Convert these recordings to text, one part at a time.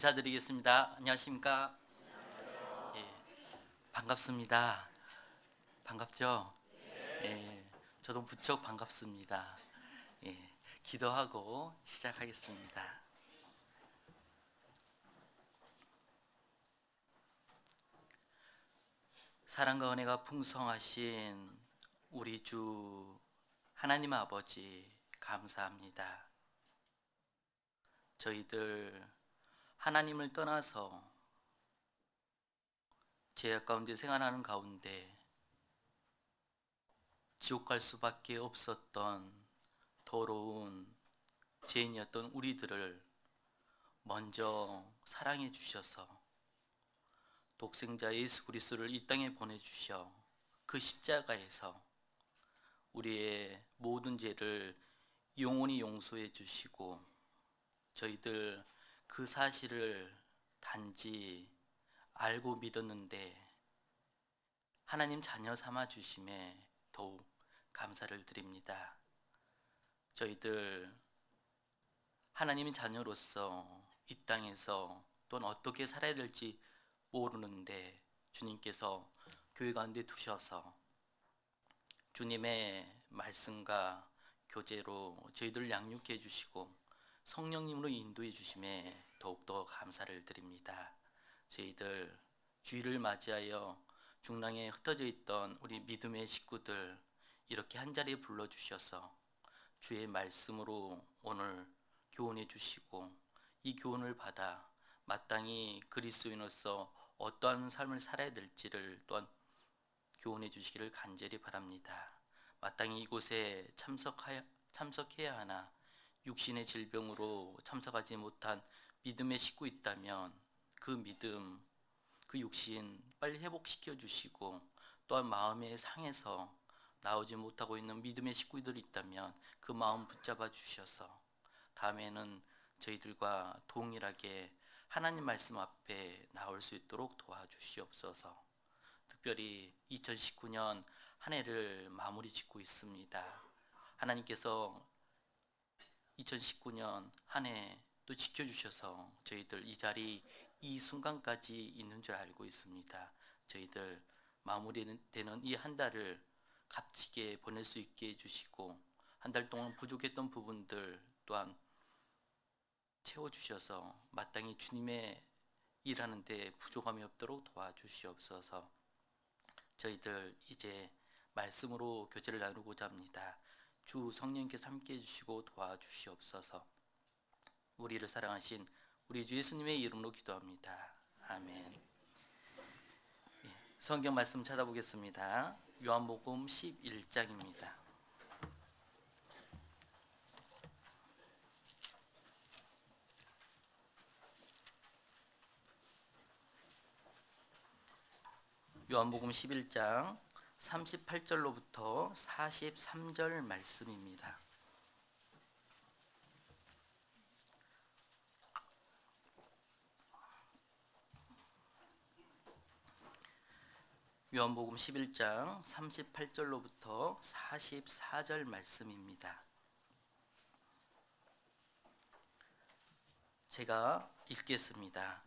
인사드리겠습니다. 안녕하십니까? 예, 반갑습니다. 반갑죠? 예, 저도 무척 반갑습니다. 예, 기도하고 시작하겠습니다. 사랑과 은혜가 풍성하신 우리 주 하나님 아버지 감사합니다. 저희들 하나님을 떠나서 죄악 가운데 생활하는 가운데 지옥 갈 수밖에 없었던 더러운 죄인이었던 우리들을 먼저 사랑해 주셔서 독생자 예수 그리스도를 이 땅에 보내주셔 그 십자가에서 우리의 모든 죄를 영원히 용서해 주시고 저희들 그 사실을 단지 알고 믿었는데 하나님 자녀 삼아 주심에 더욱 감사를 드립니다. 저희들 하나님의 자녀로서 이 땅에서 또는 어떻게 살아야 될지 모르는데 주님께서 교회 가운데 두셔서 주님의 말씀과 교제로 저희들을 양육해 주시고 성령님으로 인도해 주심에 더욱더 감사를 드립니다. 저희들 주일을 맞이하여 중랑에 흩어져 있던 우리 믿음의 식구들 이렇게 한자리에 불러주셔서 주의 말씀으로 오늘 교훈해 주시고 이 교훈을 받아 마땅히 그리스도인으로서 어떠한 삶을 살아야 될지를 또한 교훈해 주시기를 간절히 바랍니다. 마땅히 이곳에 참석해야 하나 육신의 질병으로 참석하지 못한 믿음의 식구 있다면 그 믿음, 그 육신 빨리 회복시켜 주시고 또한 마음의 상해서 나오지 못하고 있는 믿음의 식구들이 있다면 그 마음 붙잡아 주셔서 다음에는 저희들과 동일하게 하나님 말씀 앞에 나올 수 있도록 도와주시옵소서. 특별히 2019년 한 해를 마무리 짓고 있습니다. 하나님께서 2019년 한 해 또 지켜주셔서 저희들 이 자리 이 순간까지 있는 줄 알고 있습니다. 저희들 마무리되는 이 한 달을 값지게 보낼 수 있게 해주시고 한 달 동안 부족했던 부분들 또한 채워주셔서 마땅히 주님의 일하는 데 부족함이 없도록 도와주시옵소서. 저희들 이제 말씀으로 교제를 나누고자 합니다. 주 성령께서 함께 해주시고 도와주시옵소서. 우리를 사랑하신 우리 주 예수님의 이름으로 기도합니다. 아멘. 성경 말씀 찾아보겠습니다. 요한복음 11장입니다. 요한복음 11장 38절로부터 43절 말씀입니다. 요한복음 11장 38절로부터 44절 말씀입니다. 제가 읽겠습니다.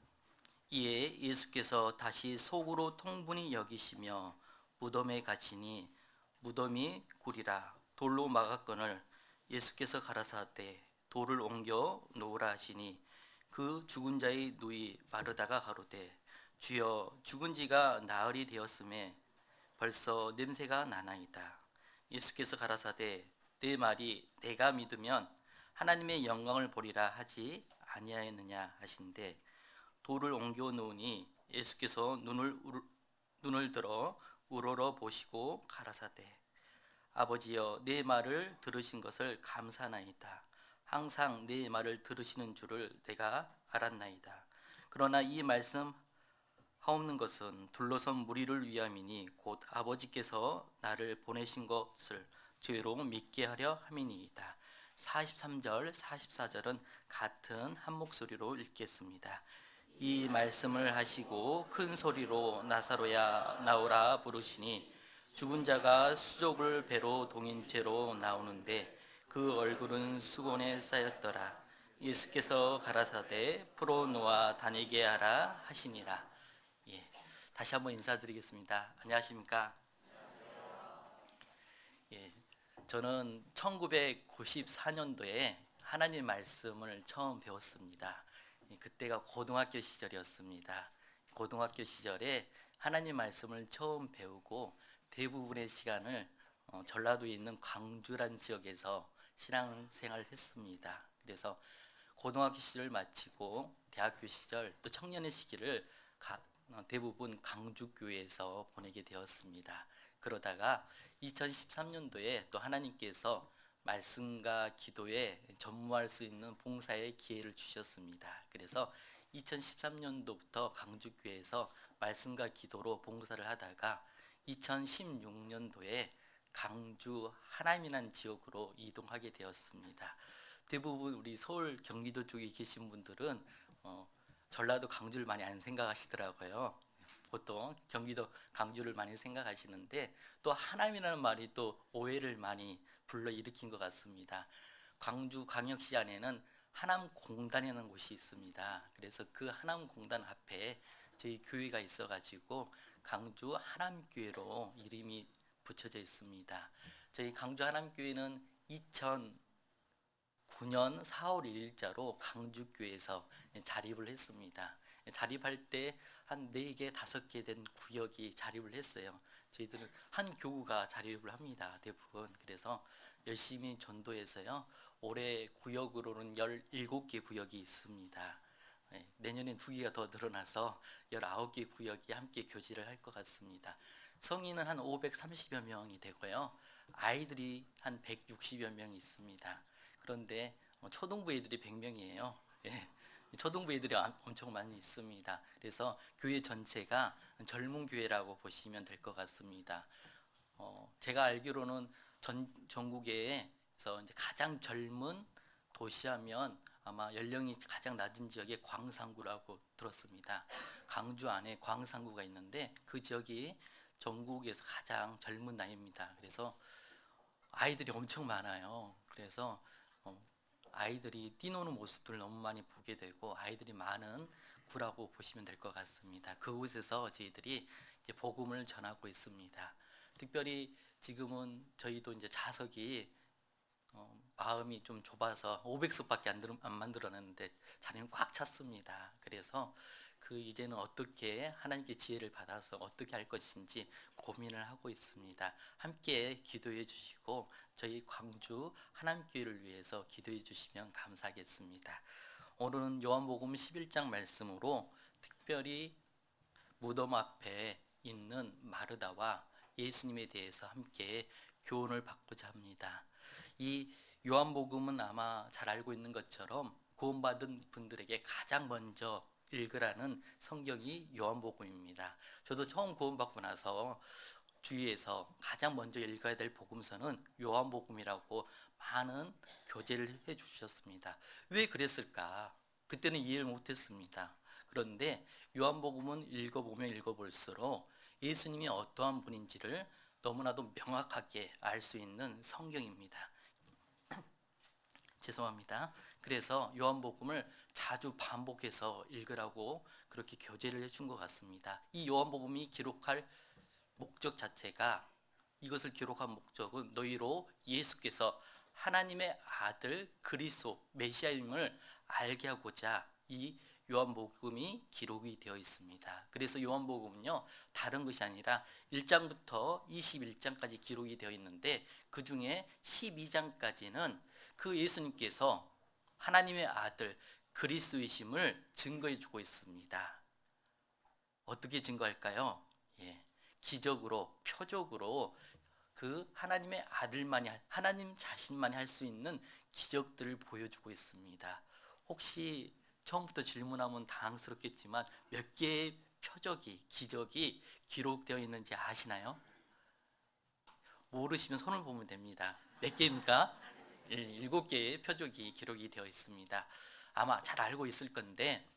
이에 예수께서 다시 속으로 통분히 여기시며 무덤에 가시니 무덤이 굴이라 돌로 막았거늘 예수께서 가라사대 돌을 옮겨 놓으라 하시니 그 죽은 자의 누이 마르다가 가로되 주여 죽은 지가 나흘이 되었음에 벌써 냄새가 나나이다. 예수께서 가라사대 내 말이 내가 믿으면 하나님의 영광을 보리라 하지 아니하였느냐 하신대 돌을 옮겨 놓으니 예수께서 눈을 들어 우러러 보시고 가라사대 아버지여 내 말을 들으신 것을 감사나이다. 항상 내 말을 들으시는 줄을 내가 알았나이다. 그러나 이 말씀 하옵는 것은 둘러선 무리를 위함이니 곧 아버지께서 나를 보내신 것을 죄로 믿게 하려 함이니이다. 43절, 44절은 같은 한 목소리로 읽겠습니다. 이 말씀을 하시고 큰 소리로 나사로야 나오라 부르시니 죽은 자가 수족을 배로 동인 채로 나오는데 그 얼굴은 수건에 쌓였더라. 예수께서 가라사대 프로노아 다니게 하라 하시니라. 예, 다시 한번 인사드리겠습니다. 안녕하십니까? 예, 저는 1994년도에 하나님 말씀을 처음 배웠습니다. 그때가 고등학교 시절이었습니다. 고등학교 시절에 하나님 말씀을 처음 배우고 대부분의 시간을 전라도에 있는 광주란 지역에서 신앙생활을 했습니다. 그래서 고등학교 시절을 마치고 대학교 시절 또 청년의 시기를 대부분 강주교회에서 보내게 되었습니다. 그러다가 2013년도에 또 하나님께서 말씀과 기도에 전무할 수 있는 봉사의 기회를 주셨습니다. 그래서 2013년도부터 강주교회에서 말씀과 기도로 봉사를 하다가 2016년도에 강주 하남이라는 지역으로 이동하게 되었습니다. 대부분 우리 서울 경기도 쪽에 계신 분들은 전라도 강주를 많이 안 생각하시더라고요. 보통 경기도 강주를 많이 생각하시는데 또 하남이라는 말이 또 오해를 많이 불러일으킨 것 같습니다. 광주 광역시 안에는 하남공단이라는 곳이 있습니다. 그래서 그 하남공단 앞에 저희 교회가 있어가지고 강주 하남교회로 이름이 붙여져 있습니다. 저희 강주 하남교회는 2009년 4월 1일자로 강주교회에서 자립을 했습니다. 자립할 때 한 4개, 5개 된 구역이 자립을 했어요. 저희들은 한 교구가 자립을 합니다. 대부분. 그래서 열심히 전도해서요. 올해 구역으로는 17개 구역이 있습니다. 내년엔 2개가 더 늘어나서 19개 구역이 함께 교제를 할 것 같습니다. 성인은 한 530여 명이 되고요. 아이들이 한 160여 명 있습니다. 그런데 초등부 애들이 100명이에요. 예. 초등부 애들이 엄청 많이 있습니다. 그래서 교회 전체가 젊은 교회라고 보시면 될 것 같습니다. 제가 알기로는 전국에서 이제 가장 젊은 도시하면 아마 연령이 가장 낮은 지역이 광산구라고 들었습니다. 강주 안에 광산구가 있는데 그 지역이 전국에서 가장 젊은 나이입니다. 그래서 아이들이 엄청 많아요. 그래서 아이들이 뛰노는 모습들을 너무 많이 보게 되고 아이들이 많은 구라고 보시면 될 것 같습니다. 그곳에서 저희들이 이제 복음을 전하고 있습니다. 특별히 지금은 저희도 이제 좌석이 마음이 좀 좁아서 500석밖에 안 만들어놨는데 자리는 꽉 찼습니다. 그래서 이제는 어떻게 하나님께 지혜를 받아서 어떻게 할 것인지 고민을 하고 있습니다. 함께 기도해 주시고 저희 광주 하남교회를 위해서 기도해 주시면 감사하겠습니다. 오늘은 요한복음 11장 말씀으로 특별히 무덤 앞에 있는 마르다와 예수님에 대해서 함께 교훈을 받고자 합니다. 이 요한복음은 아마 잘 알고 있는 것처럼 구원받은 분들에게 가장 먼저 읽으라는 성경이 요한복음입니다. 저도 처음 구원받고 나서 주위에서 가장 먼저 읽어야 될 복음서는 요한복음이라고 많은 교제를 해 주셨습니다. 왜 그랬을까? 그때는 이해를 못했습니다. 그런데 요한복음은 읽어보면 읽어볼수록 예수님이 어떠한 분인지를 너무나도 명확하게 알 수 있는 성경입니다. 죄송합니다. 그래서 요한복음을 자주 반복해서 읽으라고 그렇게 교제를 해준 것 같습니다. 이 요한복음이 기록할 목적 자체가 이것을 기록한 목적은 너희로 예수께서 하나님의 아들 그리스도 메시아임을 알게 하고자 이 요한복음이 기록이 되어 있습니다. 그래서 요한복음은요 다른 것이 아니라 1장부터 21장까지 기록이 되어 있는데 그 중에 12장까지는 그 예수님께서 하나님의 아들 그리스도이심을 증거해 주고 있습니다. 어떻게 증거할까요? 기적으로, 표적으로 그 하나님의 아들만이, 하나님 자신만이 할 수 있는 기적들을 보여주고 있습니다. 혹시 처음부터 질문하면 당황스럽겠지만 몇 개의 표적이, 기적이 기록되어 있는지 아시나요? 모르시면 손을 보면 됩니다. 몇 개입니까? 7개의 표적이 기록이 되어 있습니다. 아마 잘 알고 있을 건데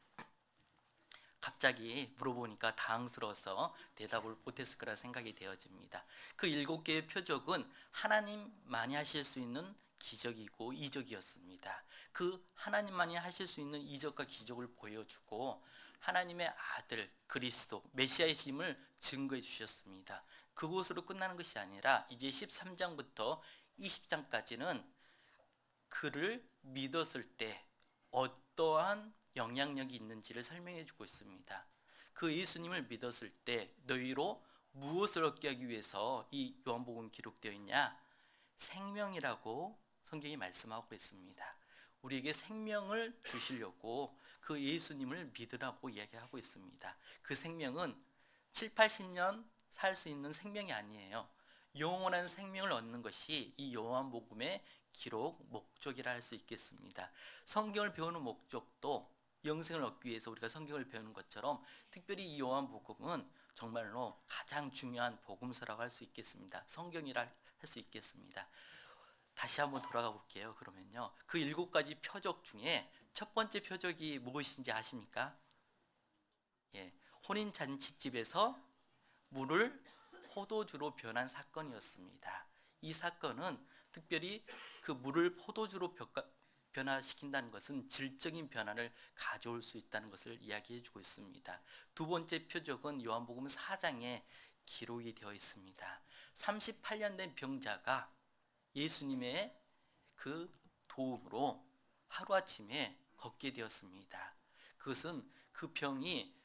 갑자기 물어보니까 당황스러워서 대답을 못했을 거라 생각이 되어집니다. 그 7개의 표적은 하나님만이 하실 수 있는 기적이고 이적이었습니다. 그 하나님만이 하실 수 있는 이적과 기적을 보여주고 하나님의 아들 그리스도 메시아이심을 증거해 주셨습니다. 그곳으로 끝나는 것이 아니라 이제 13장부터 20장까지는 그를 믿었을 때 어떠한 영향력이 있는지를 설명해 주고 있습니다. 그 예수님을 믿었을 때 너희로 무엇을 얻게 하기 위해서 이 요한복음 기록되어 있냐? 생명이라고 성경이 말씀하고 있습니다. 우리에게 생명을 주시려고 그 예수님을 믿으라고 이야기하고 있습니다. 그 생명은 7, 80년 살 수 있는 생명이 아니에요. 영원한 생명을 얻는 것이 이 요한복음의 기록 목적이라 할 수 있겠습니다. 성경을 배우는 목적도 영생을 얻기 위해서 우리가 성경을 배우는 것처럼 특별히 이 요한복음은 정말로 가장 중요한 복음서라고 할 수 있겠습니다. 성경이라 할 수 있겠습니다. 다시 한번 돌아가 볼게요. 그러면요, 그 7가지 표적 중에 첫 번째 표적이 무엇인지 아십니까? 예, 혼인잔치집에서 물을 포도주로 변한 사건이었습니다. 이 사건은 특별히 그 물을 포도주로 변화시킨다는 것은 질적인 변화를 가져올 수 있다는 것을 이야기해 주고 있습니다. 두 번째 표적은 요한복음 4장에 기록이 되어 있습니다. 38년 된 병자가 예수님의 그 도움으로 하루아침에 걷게 되었습니다. 그것은 그 병이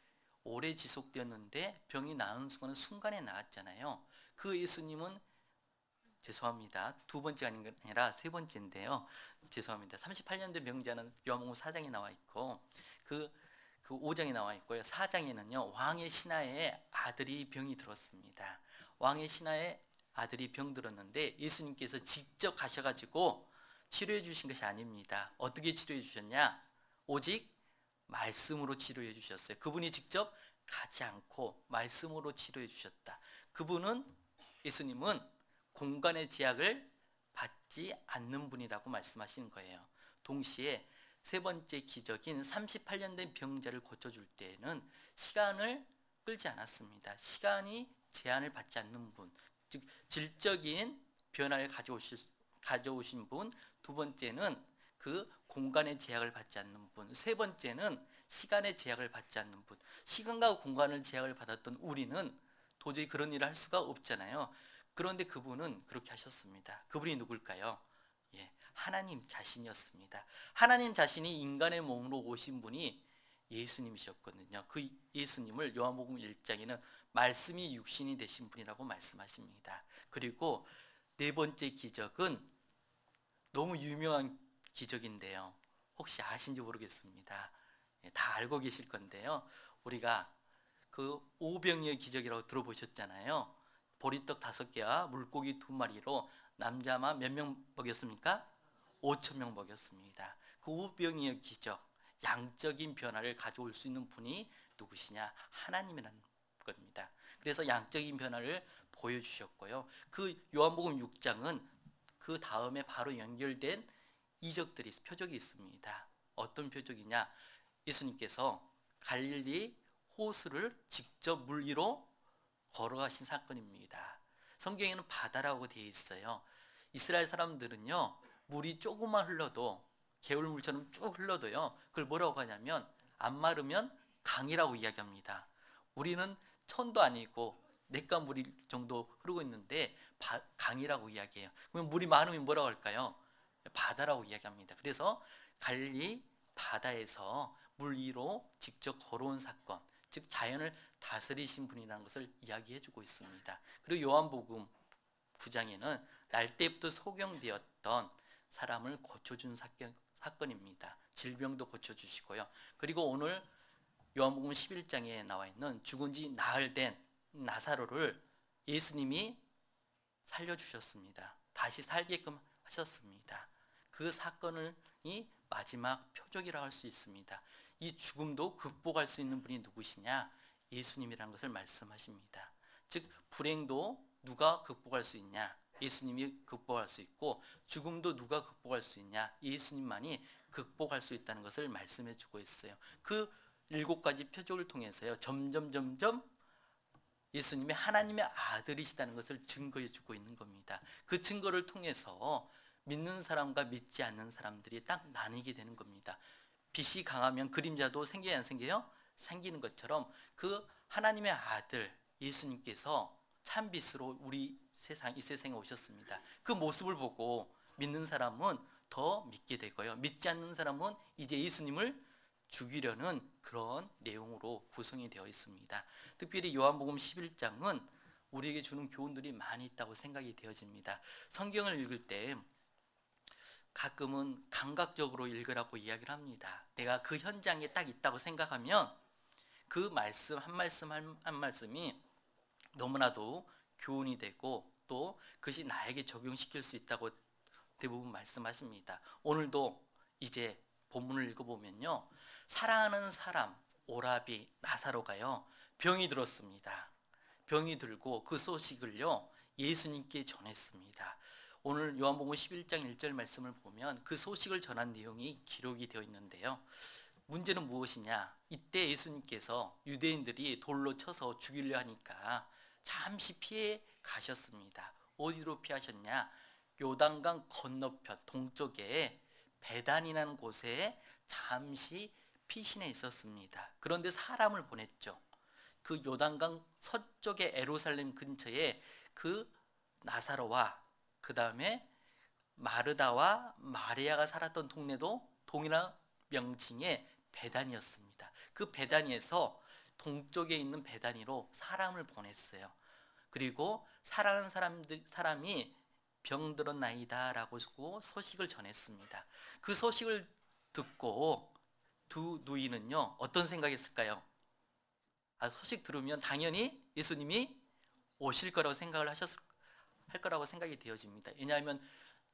오래 지속되었는데 병이 나은 순간에 나았잖아요. 그 예수님은 죄송합니다. 두 번째가 아니라 세 번째인데요. 죄송합니다. 38년 된 병자는 요한복음 4장에 나와 있고 그 5장에 나와 있고요. 4장에는요. 왕의 신하의 아들이 병이 들었습니다. 왕의 신하의 아들이 병 들었는데 예수님께서 직접 가셔가지고 치료해 주신 것이 아닙니다. 어떻게 치료해 주셨냐? 오직 말씀으로 치료해 주셨어요. 그분이 직접 가지 않고 말씀으로 치료해 주셨다. 그분은 예수님은 공간의 제약을 받지 않는 분이라고 말씀하시는 거예요. 동시에 세 번째 기적인 38년 된 병자를 고쳐줄 때에는 시간을 끌지 않았습니다. 시간이 제한을 받지 않는 분, 즉 질적인 변화를 가져오신 분. 두 번째는 그 공간의 제약을 받지 않는 분. 세 번째는 시간의 제약을 받지 않는 분. 시간과 공간을 제약을 받았던 우리는 도저히 그런 일을 할 수가 없잖아요. 그런데 그분은 그렇게 하셨습니다. 그분이 누굴까요? 예, 하나님 자신이었습니다. 하나님 자신이 인간의 몸으로 오신 분이 예수님이셨거든요. 그 예수님을 요한복음 1장에는 말씀이 육신이 되신 분이라고 말씀하십니다. 그리고 네 번째 기적은 너무 유명한 기적인데요. 혹시 아신지 모르겠습니다. 다 알고 계실 건데요. 우리가 그 오병이의 기적이라고 들어보셨잖아요. 보리떡 5개와 물고기 2마리로 남자만 몇 명 먹였습니까? 5,000명 먹였습니다. 그 오병이의 기적, 양적인 변화를 가져올 수 있는 분이 누구시냐? 하나님이라는 겁니다. 그래서 양적인 변화를 보여주셨고요. 그 요한복음 6장은 그 다음에 바로 연결된 이적들이 표적이 있습니다. 어떤 표적이냐? 예수님께서 갈릴리 호수를 직접 물 위로 걸어가신 사건입니다. 성경에는 바다라고 되어 있어요. 이스라엘 사람들은요, 물이 조금만 흘러도 개울물처럼 쭉 흘러도요, 그걸 뭐라고 하냐면 안 마르면 강이라고 이야기합니다. 우리는 천도 아니고 냇가물이 정도 흐르고 있는데 강이라고 이야기해요. 그러면 물이 많으면 뭐라고 할까요? 바다라고 이야기합니다. 그래서 갈릴리 바다에서 물 위로 직접 걸어온 사건, 즉 자연을 다스리신 분이라는 것을 이야기해주고 있습니다. 그리고 요한복음 9장에는 날 때부터 소경되었던 사람을 고쳐준 사건입니다. 질병도 고쳐주시고요. 그리고 오늘 요한복음 11장에 나와 있는 죽은 지 나흘 된 나사로를 예수님이 살려주셨습니다. 다시 살게끔 하셨습니다. 그 사건이 마지막 표적이라고 할 수 있습니다. 이 죽음도 극복할 수 있는 분이 누구시냐? 예수님이라는 것을 말씀하십니다. 즉 불행도 누가 극복할 수 있냐? 예수님이 극복할 수 있고, 죽음도 누가 극복할 수 있냐? 예수님만이 극복할 수 있다는 것을 말씀해 주고 있어요. 그 7가지 표적을 통해서요, 점점 예수님이 하나님의 아들이시다는 것을 증거해 주고 있는 겁니다. 그 증거를 통해서 믿는 사람과 믿지 않는 사람들이 딱 나뉘게 되는 겁니다. 빛이 강하면 그림자도 생겨야 안 생겨요? 생기는 것처럼 그 하나님의 아들 예수님께서 참 빛으로 우리 세상 이 세상에 오셨습니다. 그 모습을 보고 믿는 사람은 더 믿게 되고요. 믿지 않는 사람은 이제 예수님을 죽이려는 그런 내용으로 구성이 되어 있습니다. 특별히 요한복음 11장은 우리에게 주는 교훈들이 많이 있다고 생각이 되어집니다. 성경을 읽을 때 가끔은 감각적으로 읽으라고 이야기를 합니다. 내가 그 현장에 딱 있다고 생각하면 그 말씀 한 말씀 한 말씀이 너무나도 교훈이 되고 또 그것이 나에게 적용시킬 수 있다고 대부분 말씀하십니다. 오늘도 이제 본문을 읽어보면요, 사랑하는 사람 오라비 나사로가요 병이 들었습니다. 병이 들고 그 소식을요 예수님께 전했습니다. 오늘 요한복음 11장 1절 말씀을 보면 그 소식을 전한 내용이 기록이 되어 있는데요, 문제는 무엇이냐? 이때 예수님께서 유대인들이 돌로 쳐서 죽이려 하니까 잠시 피해 가셨습니다. 어디로 피하셨냐? 요단강 건너편 동쪽에 베단이라는 곳에 잠시 피신해 있었습니다. 그런데 사람을 보냈죠. 그 요단강 서쪽의 예루살렘 근처에 그 나사로와 그 다음에 마르다와 마리아가 살았던 동네도 동일한 명칭의 베단이었습니다. 그 베단이에서 동쪽에 있는 베단이로 사람을 보냈어요. 그리고 사랑하는 사람이 병들었나이다 라고 소식을 전했습니다. 그 소식을 듣고 두 누이는요 어떤 생각했을까요? 소식 들으면 당연히 예수님이 오실 거라고 생각을 할 거라고 생각이 되어집니다. 왜냐하면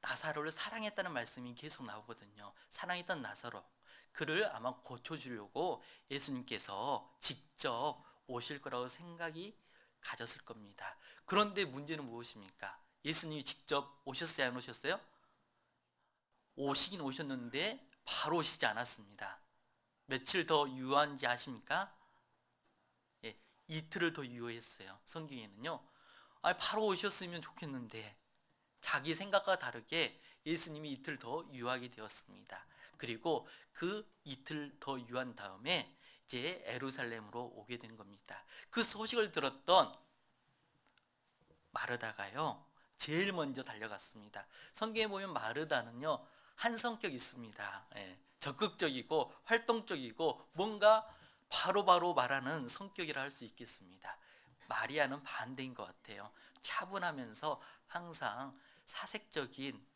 나사로를 사랑했다는 말씀이 계속 나오거든요. 사랑했던 나사로, 그를 아마 고쳐주려고 예수님께서 직접 오실 거라고 생각이 가졌을 겁니다. 그런데 문제는 무엇입니까? 예수님이 직접 오셨어요, 안 오셨어요? 오시긴 오셨는데 바로 오시지 않았습니다. 며칠 더 유효한지 아십니까? 예, 이틀을 더 유효했어요. 성경에는요. 바로 오셨으면 좋겠는데 자기 생각과 다르게 예수님이 이틀 더 유하게 되었습니다. 그리고 그 이틀 더 유한 다음에 이제 예루살렘으로 오게 된 겁니다. 그 소식을 들었던 마르다가요 제일 먼저 달려갔습니다. 성경에 보면 마르다는요 한 성격이 있습니다. 적극적이고 활동적이고 뭔가 바로바로 말하는 성격이라 할 수 있겠습니다. 마리아는 반대인 것 같아요. 차분하면서 항상 사색적인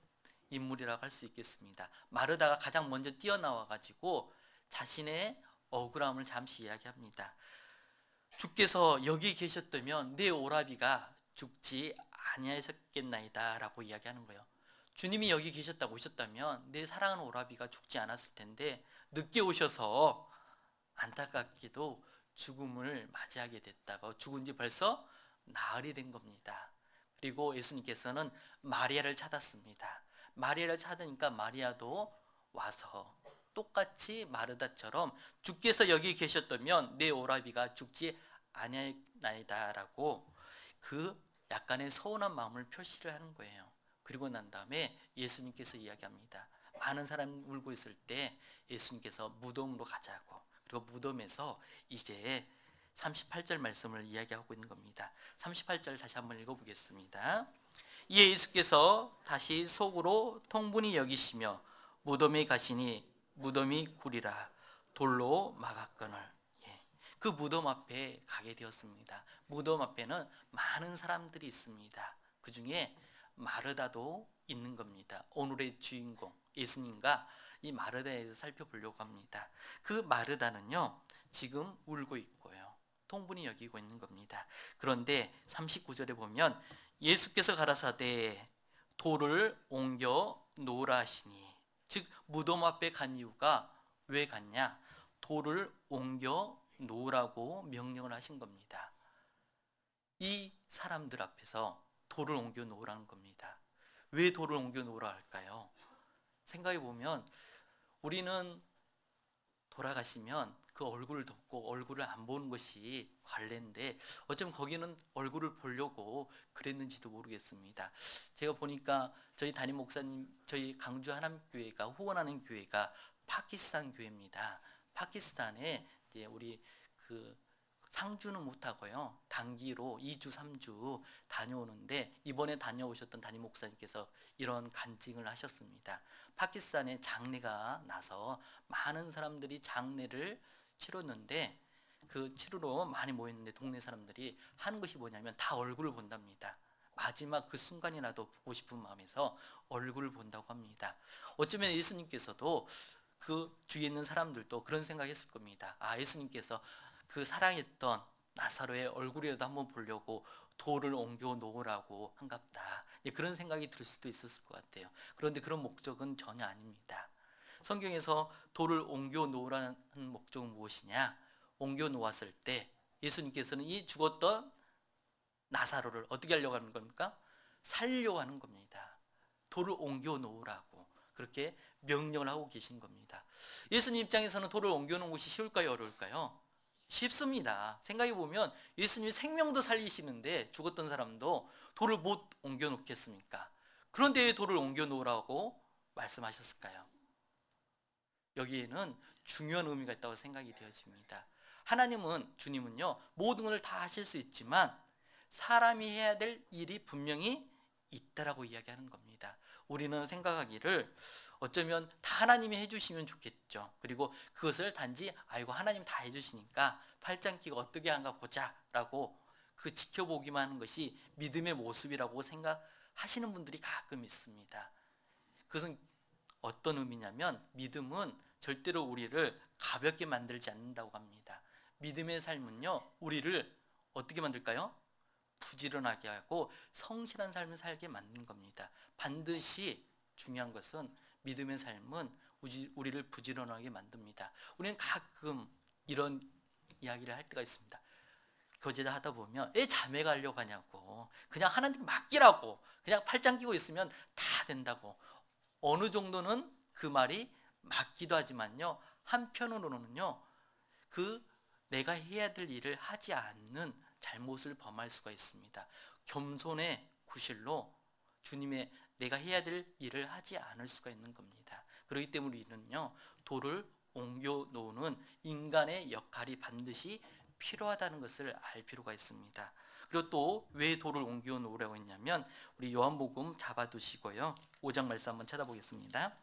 인물이라고 할 수 있겠습니다. 마르다가 가장 먼저 뛰어나와 가지고 자신의 억울함을 잠시 이야기합니다. 주께서 여기 계셨다면 내 오라비가 죽지 아니하셨겠나이다 라고 이야기하는 거예요. 주님이 여기 계셨다고 오셨다면 내 사랑하는 오라비가 죽지 않았을 텐데 늦게 오셔서 안타깝게도 죽음을 맞이하게 됐다고, 죽은 지 벌써 나흘이 된 겁니다. 그리고 예수님께서는 마리아를 찾았습니다. 마리아를 찾으니까 마리아도 와서 똑같이 마르다처럼 주께서 여기 계셨다면 내 오라비가 죽지 아니하나이다 라고 그 약간의 서운한 마음을 표시를 하는 거예요. 그리고 난 다음에 예수님께서 이야기합니다. 많은 사람이 울고 있을 때 예수님께서 무덤으로 가자고, 그리고 무덤에서 이제 38절 말씀을 이야기하고 있는 겁니다. 38절 다시 한번 읽어보겠습니다. 이에 예수께서 다시 속으로 통분히 여기시며 무덤에 가시니 무덤이 구리라 돌로 막았거늘. 그 무덤 앞에 가게 되었습니다. 무덤 앞에는 많은 사람들이 있습니다. 그 중에 마르다도 있는 겁니다. 오늘의 주인공 예수님과 이 마르다에 대해서 살펴보려고 합니다. 그 마르다는요 지금 울고 있고요 통분히 여기고 있는 겁니다. 그런데 39절에 보면 예수께서 가라사대 돌을 옮겨 놓으라 하시니, 즉 무덤 앞에 간 이유가 왜 갔냐? 돌을 옮겨 놓으라고 명령을 하신 겁니다. 이 사람들 앞에서 돌을 옮겨 놓으라는 겁니다. 왜 돌을 옮겨 놓으라 할까요? 생각해 보면 우리는 돌아가시면 그 얼굴을 덮고 얼굴을 안 보는 것이 관례인데 어쩌면 거기는 얼굴을 보려고 그랬는지도 모르겠습니다. 제가 보니까 저희 담임 목사님, 저희 강주 하나님교회가 후원하는 교회가 파키스탄 교회입니다. 파키스탄에 이제 우리 그 상주는 못하고요, 단기로 2주 3주 다녀오는데 이번에 다녀오셨던 담임 목사님께서 이런 간증을 하셨습니다. 파키스탄에 장례가 나서 많은 사람들이 장례를 치렀는데 그 치르러 많이 모였는데 동네 사람들이 하는 것이 뭐냐면 다 얼굴을 본답니다. 마지막 그 순간이라도 보고 싶은 마음에서 얼굴을 본다고 합니다. 어쩌면 예수님께서도 그 주위에 있는 사람들도 그런 생각했을 겁니다. 아, 예수님께서 그 사랑했던 나사로의 얼굴이라도 한번 보려고 돌을 옮겨 놓으라고 한갑다, 그런 생각이 들 수도 있었을 것 같아요. 그런데 그런 목적은 전혀 아닙니다. 성경에서 돌을 옮겨 놓으라는 목적은 무엇이냐? 옮겨 놓았을 때 예수님께서는 이 죽었던 나사로를 어떻게 하려고 하는 겁니까? 살려고 하는 겁니다. 돌을 옮겨 놓으라고 그렇게 명령을 하고 계신 겁니다. 예수님 입장에서는 돌을 옮겨 놓은 것이 쉬울까요, 어려울까요? 쉽습니다. 생각해 보면 예수님이 생명도 살리시는데 죽었던 사람도 돌을 못 옮겨 놓겠습니까? 그런데 왜 돌을 옮겨 놓으라고 말씀하셨을까요? 여기에는 중요한 의미가 있다고 생각이 되어집니다. 하나님은, 주님은요, 모든 것을 다 하실 수 있지만 사람이 해야 될 일이 분명히 있다라고 이야기하는 겁니다. 우리는 생각하기를 어쩌면 다 하나님이 해주시면 좋겠죠. 그리고 그것을 단지 아이고 하나님 다 해주시니까 팔짱 끼고 어떻게 한가 보자 라고 그 지켜보기만 하는 것이 믿음의 모습이라고 생각하시는 분들이 가끔 있습니다. 그것은 어떤 의미냐면 믿음은 절대로 우리를 가볍게 만들지 않는다고 합니다. 믿음의 삶은요, 우리를 어떻게 만들까요? 부지런하게 하고 성실한 삶을 살게 만드는 겁니다. 반드시 중요한 것은 믿음의 삶은 우리를 부지런하게 만듭니다. 우리는 가끔 이런 이야기를 할 때가 있습니다. 교제를 하다 보면 왜 자매가 하려고 하냐고, 그냥 하나님 맡기라고, 그냥 팔짱 끼고 있으면 다 된다고. 어느 정도는 그 말이 맞기도 하지만요, 한편으로는요, 그 내가 해야 될 일을 하지 않는 잘못을 범할 수가 있습니다. 겸손의 구실로 주님의 내가 해야 될 일을 하지 않을 수가 있는 겁니다. 그렇기 때문에 우리는요, 돌을 옮겨 놓는 인간의 역할이 반드시 필요하다는 것을 알 필요가 있습니다. 그리고 또 왜 돌을 옮겨 놓으라고 했냐면 우리 요한복음 잡아두시고요, 5장 말씀 한번 찾아보겠습니다.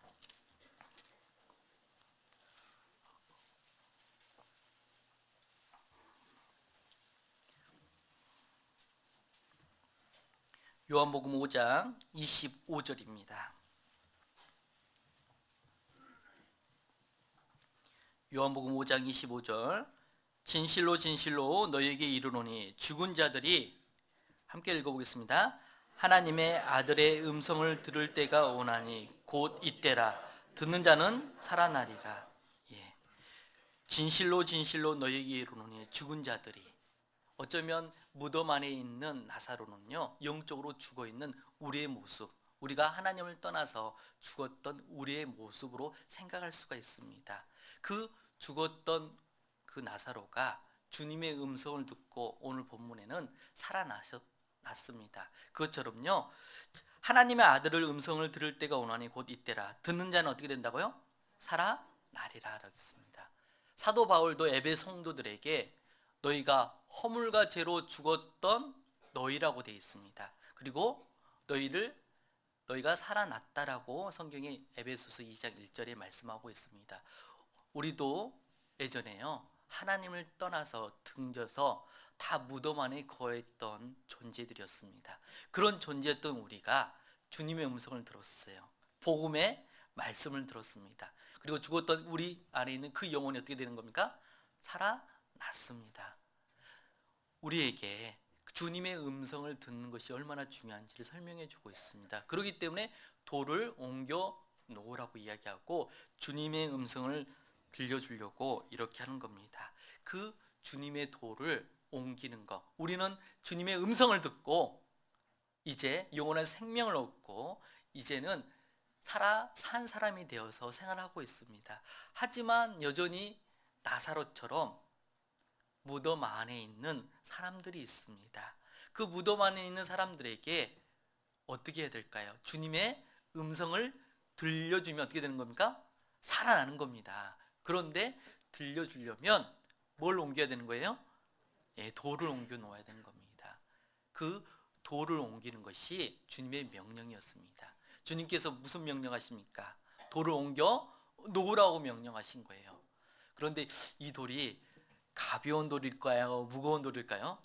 요한복음 5장 25절입니다. 요한복음 5장 25절, 진실로 진실로 너희에게 이르노니 죽은 자들이, 함께 읽어보겠습니다. 하나님의 아들의 음성을 들을 때가 오나니 곧 이때라. 듣는 자는 살아나리라. 예. 진실로 진실로 너희에게 이르노니, 죽은 자들이, 어쩌면 무덤 안에 있는 나사로는요, 영적으로 죽어있는 우리의 모습, 우리가 하나님을 떠나서 죽었던 우리의 모습으로 생각할 수가 있습니다. 그 죽었던 그 나사로가 주님의 음성을 듣고 오늘 본문에는 살아났습니다. 그것처럼요, 하나님의 아들의 음성을 들을 때가 오나니 곧 이때라. 듣는 자는 어떻게 된다고요? 살아나리라 라고 했습니다. 사도 바울도 에베 성도들에게 너희가 허물과 죄로 죽었던 너희라고 되어 있습니다. 그리고 너희가 살아났다라고 성경이 에베소서 2장 1절에 말씀하고 있습니다. 우리도 예전에요, 하나님을 떠나서 등져서 다 무덤 안에 거했던 존재들이었습니다. 그런 존재였던 우리가 주님의 음성을 들었어요. 복음의 말씀을 들었습니다. 그리고 죽었던 우리 안에 있는 그 영혼이 어떻게 되는 겁니까? 살아났습니다. 우리에게 주님의 음성을 듣는 것이 얼마나 중요한지를 설명해 주고 있습니다. 그렇기 때문에 돌을 옮겨 놓으라고 이야기하고 주님의 음성을 들려주려고 이렇게 하는 겁니다. 그 주님의 돌을 옮기는 것, 우리는 주님의 음성을 듣고 이제 영원한 생명을 얻고 이제는 산 사람이 되어서 생활하고 있습니다. 하지만 여전히 나사로처럼 무덤 안에 있는 사람들이 있습니다. 그 무덤 안에 있는 사람들에게 어떻게 해야 될까요? 주님의 음성을 들려주면 어떻게 되는 겁니까? 살아나는 겁니다. 그런데 들려주려면 뭘 옮겨야 되는 거예요? 예, 돌을 옮겨 놓아야 되는 겁니다. 그 돌을 옮기는 것이 주님의 명령이었습니다. 주님께서 무슨 명령하십니까? 돌을 옮겨 놓으라고 명령하신 거예요. 그런데 이 돌이 가벼운 돌일까요? 무거운 돌일까요?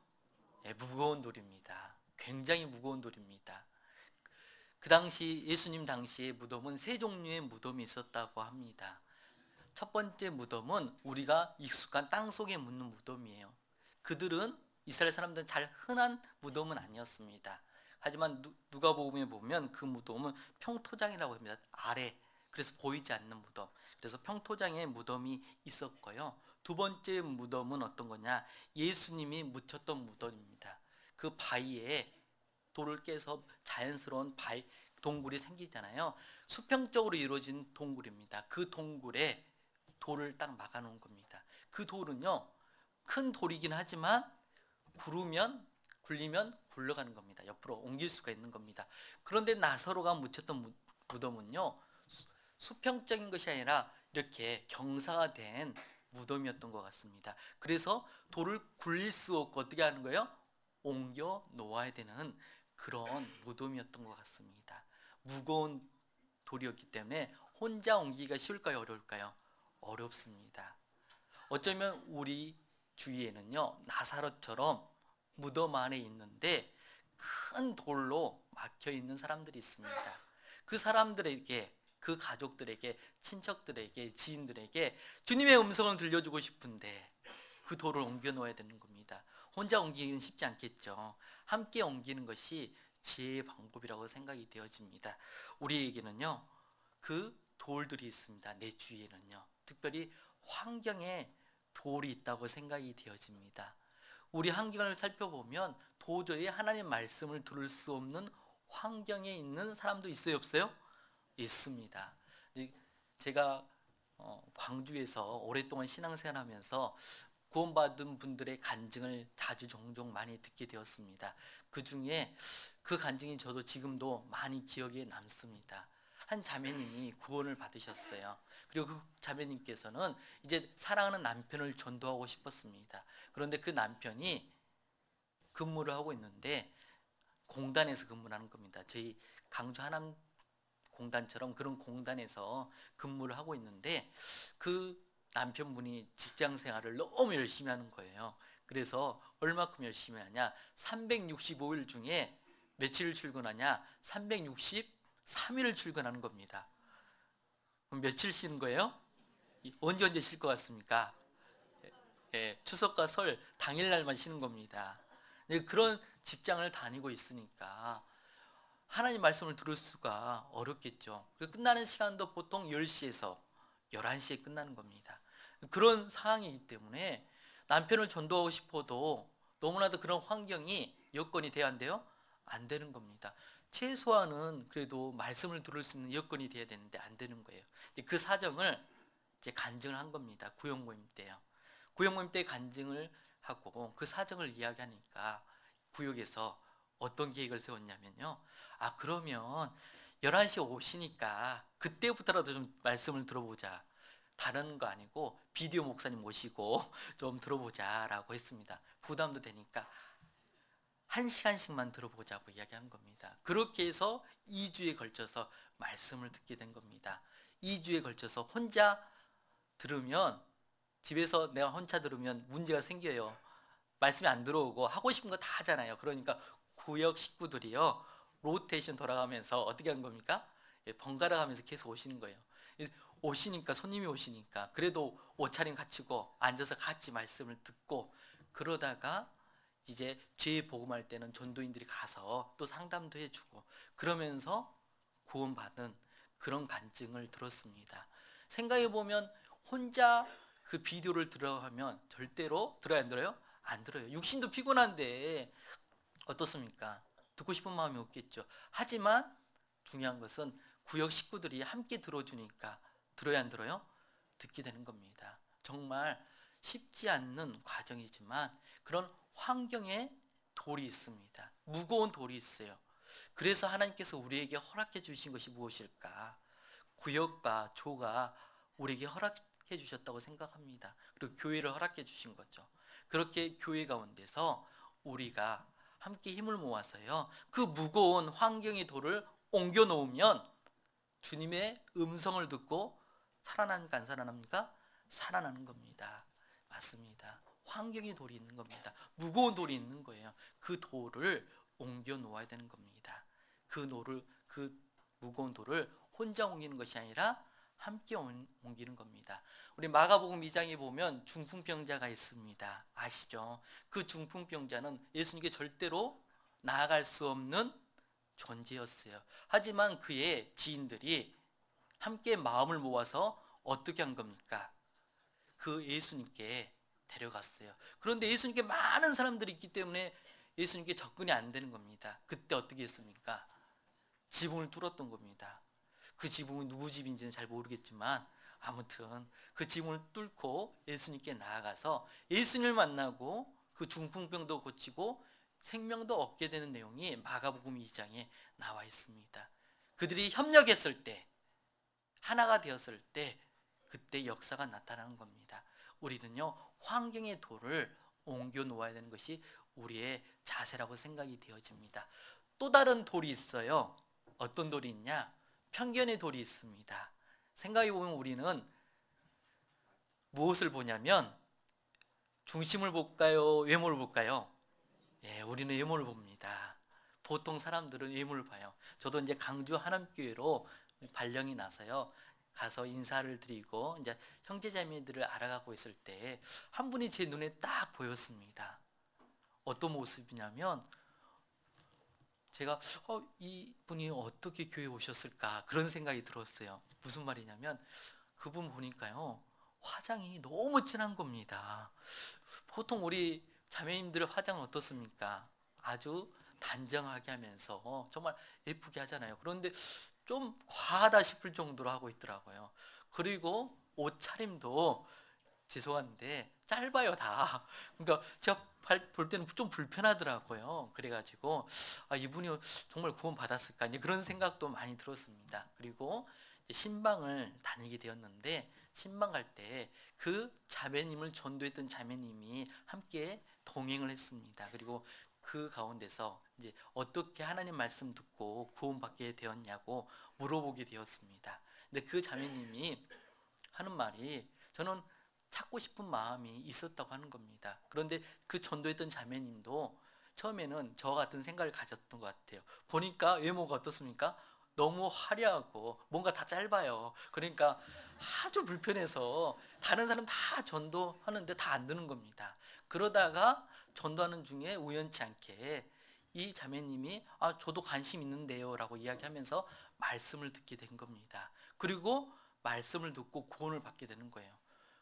예, 무거운 돌입니다. 굉장히 무거운 돌입니다. 그 당시 예수님 당시의 무덤은 세 종류의 무덤이 있었다고 합니다. 첫 번째 무덤은 우리가 익숙한 땅속에 묻는 무덤이에요. 그들은 이스라엘 사람들은 잘 흔한 무덤은 아니었습니다. 하지만 누가복음에 보면 그 무덤은 평토장이라고 합니다. 아래, 그래서 보이지 않는 무덤. 그래서 평토장에 무덤이 있었고요. 두 번째 무덤은 어떤 거냐? 예수님이 묻혔던 무덤입니다. 그 바위에 돌을 깨서 자연스러운 바위 동굴이 생기잖아요. 수평적으로 이루어진 동굴입니다. 그 동굴에 돌을 딱 막아 놓은 겁니다. 그 돌은요, 큰 돌이긴 하지만 굴리면 굴러가는 겁니다. 옆으로 옮길 수가 있는 겁니다. 그런데 나사로가 묻혔던 무덤은요, 수평적인 것이 아니라 이렇게 경사된 무덤이었던 것 같습니다. 그래서 돌을 굴릴 수 없고 어떻게 하는 거예요? 옮겨 놓아야 되는 그런 무덤이었던 것 같습니다. 무거운 돌이었기 때문에 혼자 옮기기가 쉬울까요? 어려울까요? 어렵습니다. 어쩌면 우리 주위에는요, 나사로처럼 무덤 안에 있는데 큰 돌로 막혀 있는 사람들이 있습니다. 그 사람들에게, 그 가족들에게, 친척들에게, 지인들에게 주님의 음성을 들려주고 싶은데 그 돌을 옮겨 놓아야 되는 겁니다. 혼자 옮기기는 쉽지 않겠죠. 함께 옮기는 것이 지혜의 방법이라고 생각이 되어집니다. 우리에게는요, 그 돌들이 있습니다. 내 주위에는요, 특별히 환경에 돌이 있다고 생각이 되어집니다. 우리 환경을 살펴보면 도저히 하나님 말씀을 들을 수 없는 환경에 있는 사람도 있어요, 없어요? 있습니다. 제가 광주에서 오랫동안 신앙생활하면서 구원받은 분들의 간증을 자주 종종 많이 듣게 되었습니다. 그 중에 그 간증이 저도 지금도 많이 기억에 남습니다. 한 자매님이 구원을 받으셨어요. 그리고 그 자매님께서는 이제 사랑하는 남편을 전도하고 싶었습니다. 그런데 그 남편이 근무를 하고 있는데 공단에서 근무를 하는 겁니다. 저희 강주 하남 공단처럼 그런 공단에서 근무를 하고 있는데 그 남편분이 직장 생활을 너무 열심히 하는 거예요. 그래서 얼마큼 열심히 하냐? 365일 중에 며칠을 출근하냐? 363일을 출근하는 겁니다. 그럼 며칠 쉬는 거예요? 언제 쉴 것 같습니까? 예, 추석과 설 당일날만 쉬는 겁니다. 그런 직장을 다니고 있으니까 하나님 말씀을 들을 수가 어렵겠죠. 끝나는 시간도 보통 10시에서 11시에 끝나는 겁니다. 그런 상황이기 때문에 남편을 전도하고 싶어도 너무나도 그런 환경이 여건이 돼야 안 돼요? 안 되는 겁니다. 최소한은 그래도 말씀을 들을 수 있는 여건이 돼야 되는데 안 되는 거예요. 그 사정을 이제 간증을 한 겁니다. 구역 모임 때요. 구역 모임 때 간증을 하고 그 사정을 이야기하니까 구역에서 어떤 계획을 세웠냐면요. 아, 그러면 11시에 오시니까 그때부터라도 좀 말씀을 들어보자. 다른 거 아니고 비디오 목사님 모시고 좀 들어보자라고 했습니다. 부담도 되니까 1시간씩만 들어보자고 이야기한 겁니다. 그렇게 해서 2주에 걸쳐서 말씀을 듣게 된 겁니다. 2주에 걸쳐서 혼자 들으면 집에서 내가 혼자 들으면 문제가 생겨요. 말씀이 안 들어오고 하고 싶은 거 다 하잖아요. 그러니까 구역 식구들이요, 로테이션 돌아가면서 어떻게 한 겁니까? 예, 번갈아 가면서 계속 오시는 거예요. 오시니까, 손님이 오시니까 그래도 옷차림 갖추고 앉아서 같이 말씀을 듣고, 그러다가 이제 죄 복음할 때는 전도인들이 가서 또 상담도 해주고 그러면서 구원받은 그런 간증을 들었습니다. 생각해 보면 혼자 그 비디오를 들어가면 절대로 들어야 안 들어요? 안 들어요. 육신도 피곤한데 어떻습니까? 듣고 싶은 마음이 없겠죠. 하지만 중요한 것은 구역 식구들이 함께 들어주니까 들어야 안 들어요? 듣게 되는 겁니다. 정말 쉽지 않는 과정이지만 그런 환경에 돌이 있습니다. 무거운 돌이 있어요. 그래서 하나님께서 우리에게 허락해 주신 것이 무엇일까? 구역과 조가 우리에게 허락해 주셨다고 생각합니다. 그리고 교회를 허락해 주신 거죠. 그렇게 교회 가운데서 우리가 함께 힘을 모아서요, 그 무거운 환경의 돌을 옮겨 놓으면 주님의 음성을 듣고 살아납니까? 안 살아납니까? 살아나는 겁니다. 맞습니다. 환경의 돌이 있는 겁니다. 무거운 돌이 있는 거예요. 그 돌을 옮겨 놓아야 되는 겁니다. 그 무거운 돌을 혼자 옮기는 것이 아니라 함께 옮기는 겁니다. 우리 마가복음 2장에 보면 중풍병자가 있습니다. 아시죠? 그 중풍병자는 예수님께 절대로 나아갈 수 없는 존재였어요. 하지만 그의 지인들이 함께 마음을 모아서 어떻게 한 겁니까? 그 예수님께 데려갔어요. 그런데 예수님께 많은 사람들이 있기 때문에 예수님께 접근이 안 되는 겁니다. 그때 어떻게 했습니까? 지붕을 뚫었던 겁니다. 그 지붕이 누구 집인지는 잘 모르겠지만 아무튼 그 지붕을 뚫고 예수님께 나아가서 예수님을 만나고 그 중풍병도 고치고 생명도 얻게 되는 내용이 마가복음 2장에 나와 있습니다. 그들이 협력했을 때, 하나가 되었을 때 그때 역사가 나타나는 겁니다. 우리는요, 환경의 돌을 옮겨 놓아야 되는 것이 우리의 자세라고 생각이 되어집니다. 또 다른 돌이 있어요. 어떤 돌이 있냐? 편견의 돌이 있습니다. 생각해 보면 우리는 무엇을 보냐면 중심을 볼까요? 외모를 볼까요? 예, 우리는 외모를 봅니다. 보통 사람들은 외모를 봐요. 저도 이제 강주 하남교회로 발령이 나서요, 가서 인사를 드리고 이제 형제자매들을 알아가고 있을 때 한 분이 제 눈에 딱 보였습니다. 어떤 모습이냐면 제가 이분이 어떻게 교회에 오셨을까 그런 생각이 들었어요. 무슨 말이냐면 그분 보니까요, 화장이 너무 진한 겁니다. 보통 우리 자매님들의 화장은 어떻습니까? 아주 단정하게 하면서 정말 예쁘게 하잖아요. 그런데 좀 과하다 싶을 정도로 하고 있더라고요. 그리고 옷차림도 죄송한데 짧아요, 다. 그러니까 제가 볼 때는 좀 불편하더라고요. 그래가지고 이분이 정말 구원 받았을까, 그런 생각도 많이 들었습니다. 그리고 신방을 다니게 되었는데 신방 갈 때 그 자매님을 전도했던 자매님이 함께 동행을 했습니다. 그리고 그 가운데서 이제 어떻게 하나님 말씀 듣고 구원받게 되었냐고 물어보게 되었습니다. 근데 그 자매님이 하는 말이, 저는 찾고 싶은 마음이 있었다고 하는 겁니다. 그런데 그 전도했던 자매님도 처음에는 저와 같은 생각을 가졌던 것 같아요. 보니까 외모가 어떻습니까? 너무 화려하고 뭔가 다 짧아요. 그러니까 아주 불편해서 다른 사람 다 전도하는데 다 안 되는 겁니다. 그러다가 전도하는 중에 우연치 않게 이 자매님이 저도 관심 있는데요 라고 이야기하면서 말씀을 듣게 된 겁니다. 그리고 말씀을 듣고 구원을 받게 되는 거예요.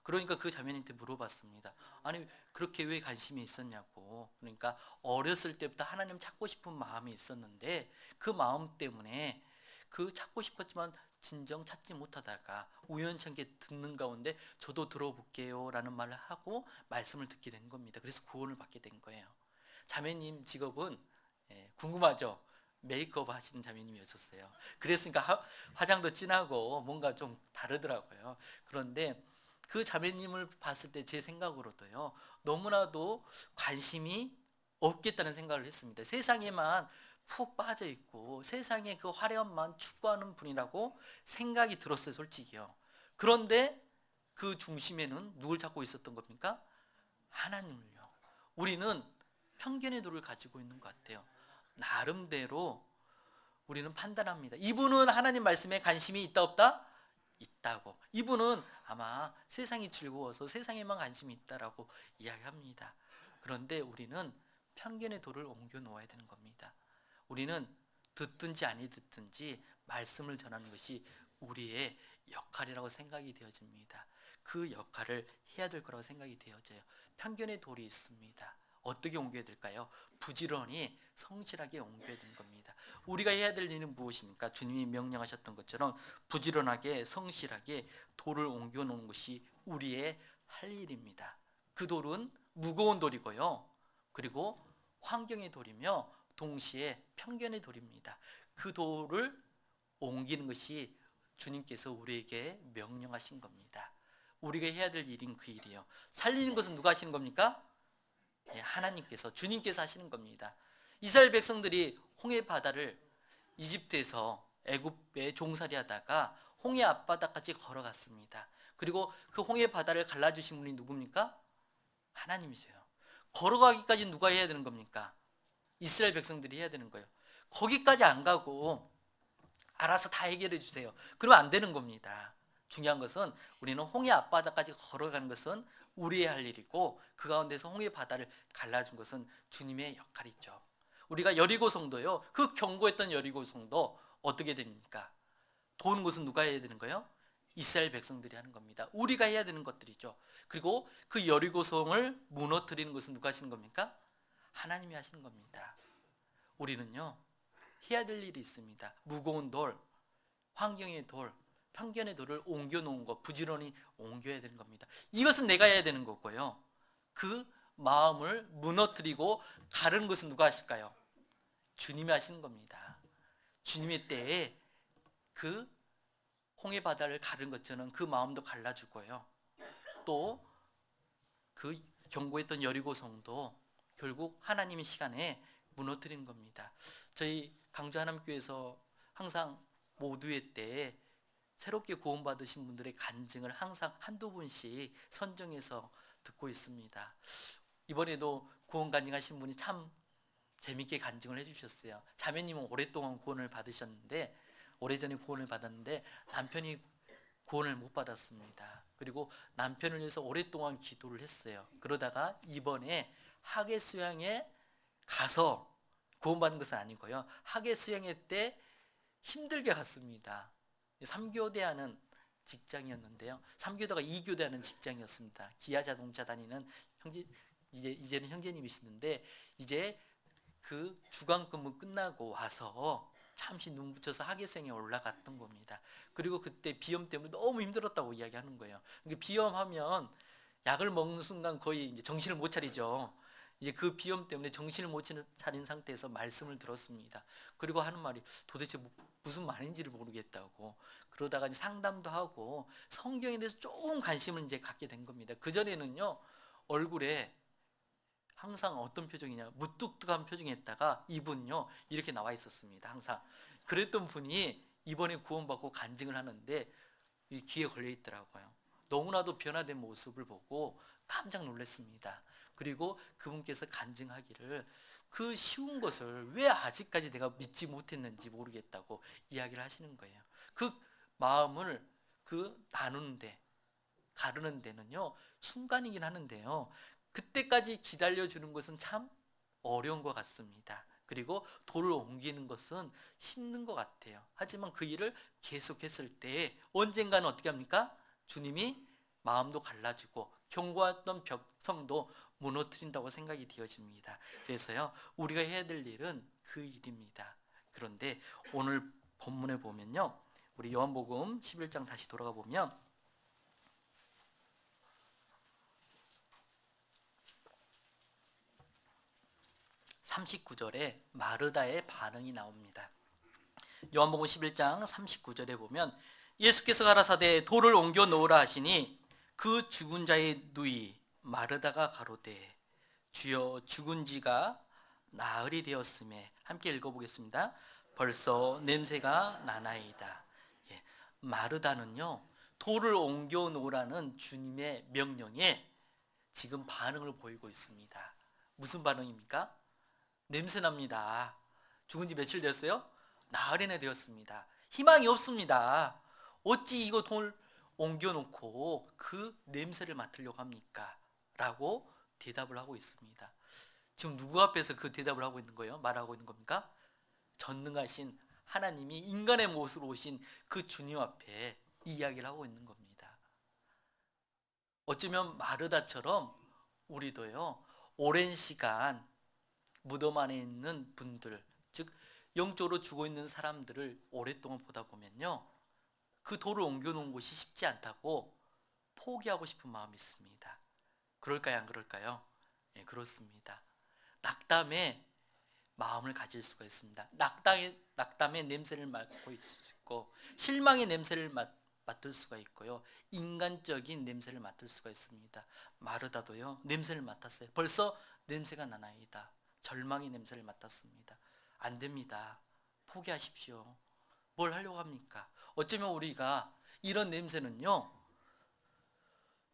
그러니까 그 자매님한테 물어봤습니다. 아니, 그렇게 왜 관심이 있었냐고. 그러니까 어렸을 때부터 하나님 찾고 싶은 마음이 있었는데 그 마음 때문에 그 찾고 싶었지만 진정 찾지 못하다가 우연찮게 듣는 가운데 저도 들어볼게요 라는 말을 하고 말씀을 듣게 된 겁니다. 그래서 구원을 받게 된 거예요. 자매님 직업은 궁금하죠? 메이크업 하시는 자매님이었어요. 그랬으니까 화장도 진하고 뭔가 좀 다르더라고요. 그런데 그 자매님을 봤을 때 제 생각으로도요, 너무나도 관심이 없겠다는 생각을 했습니다. 세상에만 푹 빠져 있고 세상의 그 화려함만 추구하는 분이라고 생각이 들었어요, 솔직히요. 그런데 그 중심에는 누굴 찾고 있었던 겁니까? 하나님을요. 우리는 편견의 돌을 가지고 있는 것 같아요. 나름대로 우리는 판단합니다. 이분은 하나님 말씀에 관심이 있다 없다? 있다고. 이분은 아마 세상이 즐거워서 세상에만 관심이 있다라고 이야기합니다. 그런데 우리는 편견의 돌을 옮겨 놓아야 되는 겁니다. 우리는 듣든지 아니 듣든지 말씀을 전하는 것이 우리의 역할이라고 생각이 되어집니다. 그 역할을 해야 될 거라고 생각이 되어져요. 편견의 돌이 있습니다. 어떻게 옮겨야 될까요? 부지런히 성실하게 옮겨야 되는 겁니다. 우리가 해야 될 일은 무엇입니까? 주님이 명령하셨던 것처럼 부지런하게 성실하게 돌을 옮겨 놓는 것이 우리의 할 일입니다. 그 돌은 무거운 돌이고요. 그리고 환경의 돌이며 동시에 편견의 돌입니다. 그 돌을 옮기는 것이 주님께서 우리에게 명령하신 겁니다. 우리가 해야 될 일인 그 일이에요. 살리는 것은 누가 하시는 겁니까? 하나님께서, 주님께서 하시는 겁니다. 이스라엘 백성들이 홍해 바다를 이집트에서 애굽에 종살이 하다가 홍해 앞바다까지 걸어갔습니다. 그리고 그 홍해 바다를 갈라주신 분이 누굽니까? 하나님이세요. 걸어가기까지 누가 해야 되는 겁니까? 이스라엘 백성들이 해야 되는 거예요. 거기까지 안 가고 알아서 다 해결해 주세요. 그러면 안 되는 겁니다. 중요한 것은 우리는 홍해 앞바다까지 걸어가는 것은 우리의 할 일이고, 그 가운데서 홍해 바다를 갈라준 것은 주님의 역할이죠. 우리가 여리고성도요, 그 견고했던 여리고성도 어떻게 됩니까? 도는 것은 누가 해야 되는 거예요? 이스라엘 백성들이 하는 겁니다. 우리가 해야 되는 것들이죠. 그리고 그 여리고성을 무너뜨리는 것은 누가 하시는 겁니까? 하나님이 하시는 겁니다. 우리는요, 해야 될 일이 있습니다. 무거운 돌, 환경의 돌, 편견의 돌을 옮겨놓은 것, 부지런히 옮겨야 되는 겁니다. 이것은 내가 해야 되는 거고요. 그 마음을 무너뜨리고 가르는 것은 누가 하실까요? 주님이 하시는 겁니다. 주님의 때에 그 홍해 바다를 가른 것처럼 그 마음도 갈라주고요. 또 그 견고했던 여리고성도 결국 하나님의 시간에 무너뜨리는 겁니다. 저희 강주 하남교회에서 항상 모두의 때에 새롭게 구원받으신 분들의 간증을 항상 한두 분씩 선정해서 듣고 있습니다. 이번에도 구원 간증하신 분이 참 재밌게 간증을 해주셨어요. 자매님은 오랫동안 구원을 받으셨는데, 오래전에 구원을 받았는데 남편이 구원을 못 받았습니다. 그리고 남편을 위해서 오랫동안 기도를 했어요. 그러다가 이번에 학예 수양에 가서, 구원받은 것은 아니고요, 학예 수양회 때 힘들게 갔습니다. 3교대 하는 직장이었는데요, 3교대가 2교대 하는 직장이었습니다. 기아 자동차 다니는 형제, 이제는 형제님이시는데, 이제 그 주간 근무 끝나고 와서 잠시 눈 붙여서 학예수양에 올라갔던 겁니다. 그리고 그때 비염 때문에 너무 힘들었다고 이야기하는 거예요. 비염하면 약을 먹는 순간 거의 이제 정신을 못 차리죠. 이제 그 비염 때문에 정신을 못 차린 상태에서 말씀을 들었습니다. 그리고 하는 말이 도대체 무슨 말인지를 모르겠다고. 그러다가 이제 상담도 하고 성경에 대해서 조금 관심을 이제 갖게 된 겁니다. 그 전에는요, 얼굴에 항상 어떤 표정이냐, 무뚝뚝한 표정이었다가 이분요 이렇게 나와 있었습니다. 항상 그랬던 분이 이번에 구원받고 간증을 하는데 귀에 걸려 있더라고요. 너무나도 변화된 모습을 보고 깜짝 놀랐습니다. 그리고 그분께서 간증하기를 그 쉬운 것을 왜 아직까지 내가 믿지 못했는지 모르겠다고 이야기를 하시는 거예요. 그 마음을 나누는데, 가르는 데는요 순간이긴 하는데요, 그때까지 기다려주는 것은 참 어려운 것 같습니다. 그리고 돌을 옮기는 것은 힘든 것 같아요. 하지만 그 일을 계속했을 때 언젠가는 어떻게 합니까? 주님이 마음도 갈라지고 견고했던 벽성도 무너뜨린다고 생각이 되어집니다. 그래서요, 우리가 해야 될 일은 그 일입니다. 그런데 오늘 본문에 보면요, 우리 요한복음 11장 다시 돌아가 보면 39절에 마르다의 반응이 나옵니다. 요한복음 11장 39절에 보면 예수께서 가라사대 돌을 옮겨 놓으라 하시니 그 죽은 자의 누이 마르다가 가로되 주여 죽은 지가 나흘이 되었음에, 함께 읽어보겠습니다. 벌써 냄새가 나나이다. 마르다는요, 돌을 옮겨 놓으라는 주님의 명령에 지금 반응을 보이고 있습니다. 무슨 반응입니까? 냄새 납니다. 죽은 지 며칠 되었어요? 나흘이나 되었습니다. 희망이 없습니다. 어찌 이거 돌 옮겨놓고 그 냄새를 맡으려고 합니까? 라고 대답을 하고 있습니다. 지금 누구 앞에서 그 대답을 하고 있는 거예요? 말하고 있는 겁니까? 전능하신 하나님이 인간의 모습으로 오신 그 주님 앞에 이 이야기를 하고 있는 겁니다. 어쩌면 마르다처럼 우리도요, 오랜 시간 무덤 안에 있는 분들, 즉 영적으로 죽어 있는 사람들을 오랫동안 보다 보면요, 그 돌을 옮겨놓은 곳이 쉽지 않다고 포기하고 싶은 마음이 있습니다. 그럴까요, 안 그럴까요? 예, 그렇습니다. 낙담의 마음을 가질 수가 있습니다. 낙담의 냄새를 맡고 있을 수 있고, 실망의 냄새를 맡을 수가 있고요, 인간적인 냄새를 맡을 수가 있습니다. 마르다도요, 냄새를 맡았어요. 벌써 냄새가 나나이다. 절망의 냄새를 맡았습니다. 안 됩니다. 포기하십시오. 뭘 하려고 합니까? 어쩌면 우리가 이런 냄새는요,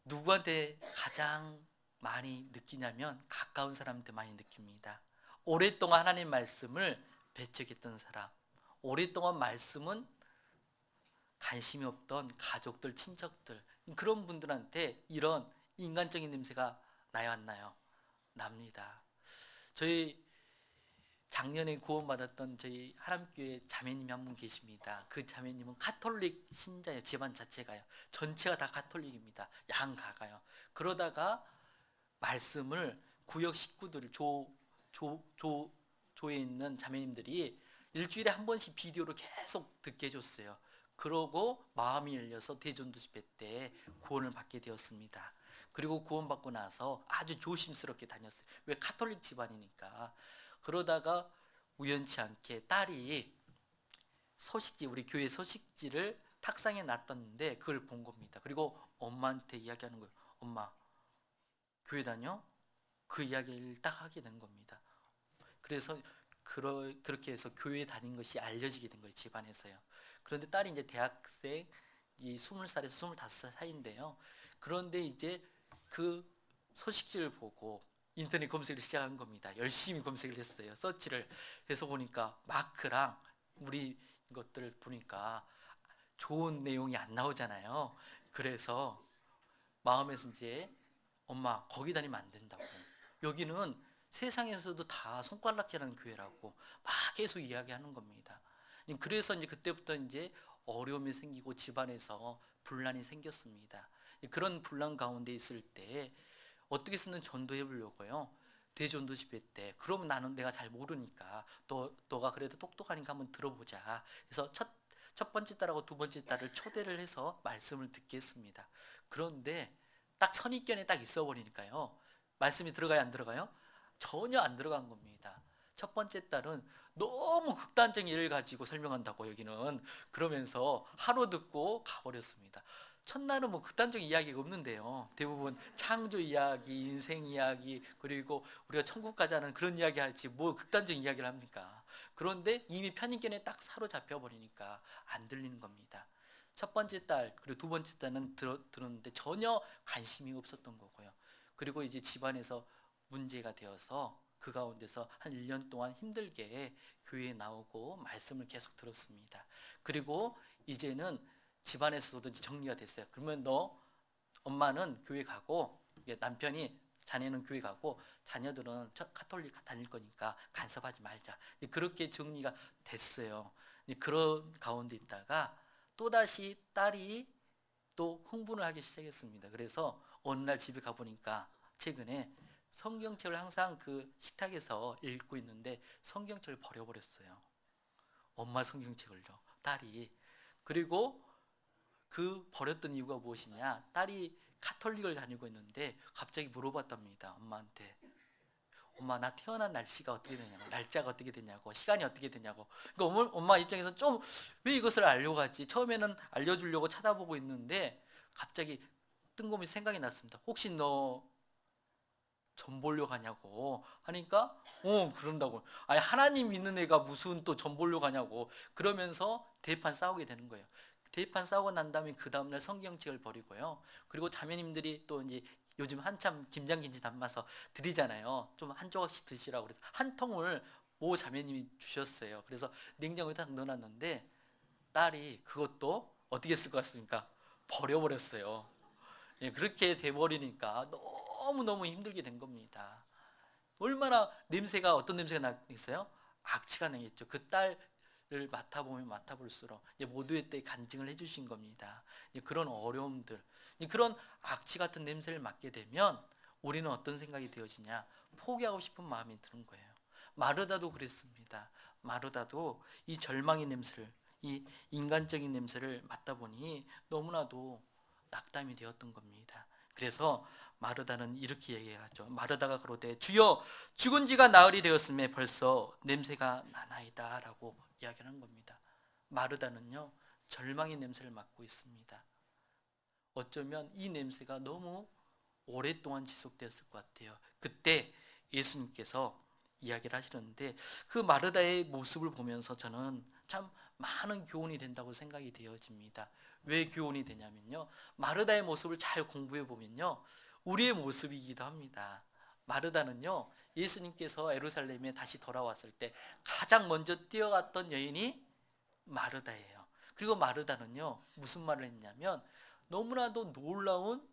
누구한테 가장 많이 느끼냐면 가까운 사람한테 많이 느낍니다. 오랫동안 하나님 말씀을 배척했던 사람, 오랫동안 말씀은 관심이 없던 가족들, 친척들, 그런 분들한테 이런 인간적인 냄새가 나요, 안 나요? 납니다. 저희 작년에 구원받았던 저희 하남교회 자매님이 한 분 계십니다. 그 자매님은 가톨릭 신자예요. 집안 자체가요. 전체가 다 가톨릭입니다. 양가가요. 그러다가 말씀을 구역 식구들 조에 있는 자매님들이 일주일에 한 번씩 비디오로 계속 듣게 해줬어요. 그러고 마음이 열려서 대전도 집회 때 구원을 받게 되었습니다. 그리고 구원받고 나서 아주 조심스럽게 다녔어요. 왜? 가톨릭 집안이니까. 그러다가 우연치 않게 딸이 소식지, 우리 교회 소식지를 탁상에 놨던데 그걸 본 겁니다. 그리고 엄마한테 이야기하는 거예요. 엄마, 교회 다녀? 그 이야기를 딱 하게 된 겁니다. 그래서 그렇게 해서 교회 다닌 것이 알려지게 된 거예요, 집안에서요. 그런데 딸이 이제 대학생, 이 20살에서 25살 사이인데요. 그런데 이제 그 소식지를 보고 인터넷 검색을 시작한 겁니다. 열심히 검색을 했어요. 서치를 해서 보니까 마크랑 우리 것들을 보니까 좋은 내용이 안 나오잖아요. 그래서 마음에서 이제 엄마 거기 다니면 안 된다고. 여기는 세상에서도 다 손가락질하는 교회라고 막 계속 이야기하는 겁니다. 그래서 이제 그때부터 이제 어려움이 생기고 집안에서 분란이 생겼습니다. 그런 분란 가운데 있을 때 어떻게 쓰는 전도해 보려고요. 대전도 집회 때 그러면 나는 내가 잘 모르니까 너가 그래도 똑똑하니까 한번 들어보자. 그래서 첫 번째 딸하고 두 번째 딸을 초대를 해서 말씀을 듣게 했습니다. 그런데 딱 선입견에 딱 있어 버리니까요. 말씀이 들어가요, 안 들어가요? 전혀 안 들어간 겁니다. 첫 번째 딸은 너무 극단적인 예를 가지고 설명한다고 여기는 그러면서 하루 듣고 가버렸습니다. 첫날은 뭐 극단적인 이야기가 없는데요. 대부분 창조 이야기, 인생 이야기, 그리고 우리가 천국 가자는 그런 이야기 하지 뭐 극단적인 이야기를 합니까? 그런데 이미 편견에 딱 사로잡혀 버리니까 안 들리는 겁니다. 첫 번째 딸 그리고 두 번째 딸은 들었는데 전혀 관심이 없었던 거고요. 그리고 이제 집안에서 문제가 되어서 그 가운데서 한 1년 동안 힘들게 교회에 나오고 말씀을 계속 들었습니다. 그리고 이제는 집안에서도 정리가 됐어요. 그러면 너 엄마는 교회 가고 남편이 자네는 교회 가고 자녀들은 카톨릭 다닐 거니까 간섭하지 말자. 그렇게 정리가 됐어요. 그런 가운데 있다가 또다시 딸이 또 흥분을 하기 시작했습니다. 그래서 어느 날 집에 가보니까 최근에 성경책을 항상 그 식탁에서 읽고 있는데 성경책을 버려버렸어요. 엄마 성경책을요. 딸이. 그리고 그 버렸던 이유가 무엇이냐? 딸이 카톨릭을 다니고 있는데 갑자기 물어봤답니다. 엄마한테. 엄마 나 태어난 날씨가 어떻게 되냐고, 날짜가 어떻게 되냐고, 시간이 어떻게 되냐고. 그러니까 엄마 입장에서 좀 왜 이것을 알려고 하지? 처음에는 알려주려고 찾아보고 있는데 갑자기 뜬금없이 생각이 났습니다. 혹시 너 전 보려고 하냐고 하니까 그런다고. 아니 하나님 믿는 애가 무슨 또 전 보려고 하냐고. 그러면서 대판 싸우게 되는 거예요. 대판 싸우고 난 다음에 그 다음날 성경책을 버리고요. 그리고 자매님들이 또 이제 요즘 한참 김장김치 담아서 드리잖아요. 좀 한 조각씩 드시라고 그래서 한 통을 모 자매님이 주셨어요. 그래서 냉장고에 딱 넣어놨는데 딸이 그것도 어떻게 했을 것 같습니까? 버려버렸어요. 예, 그렇게 돼버리니까 너무너무 힘들게 된 겁니다. 얼마나 냄새가 어떤 냄새가 나겠어요? 악취가 나겠죠. 그 딸을 맡아보면 맡아볼수록 모두의 때 간증을 해주신 겁니다. 그런 어려움들, 그런 악취 같은 냄새를 맡게 되면 우리는 어떤 생각이 되어지냐? 포기하고 싶은 마음이 드는 거예요. 마르다도 그랬습니다. 마르다도 이 절망의 냄새를, 이 인간적인 냄새를 맡다 보니 너무나도 낙담이 되었던 겁니다. 그래서 마르다는 이렇게 얘기하죠. 마르다가 가로되 주여 죽은 지가 나흘이 되었음에 벌써 냄새가 나나이다 라고 이야기하는 겁니다. 마르다는요 절망의 냄새를 맡고 있습니다. 어쩌면 이 냄새가 너무 오랫동안 지속되었을 것 같아요. 그때 예수님께서 이야기를 하시는데 그 마르다의 모습을 보면서 저는 참 많은 교훈이 된다고 생각이 되어집니다. 왜 교훈이 되냐면요, 마르다의 모습을 잘 공부해 보면요 우리의 모습이기도 합니다. 마르다는요 예수님께서 예루살렘에 다시 돌아왔을 때 가장 먼저 뛰어갔던 여인이 마르다예요. 그리고 마르다는요 무슨 말을 했냐면 너무나도 놀라운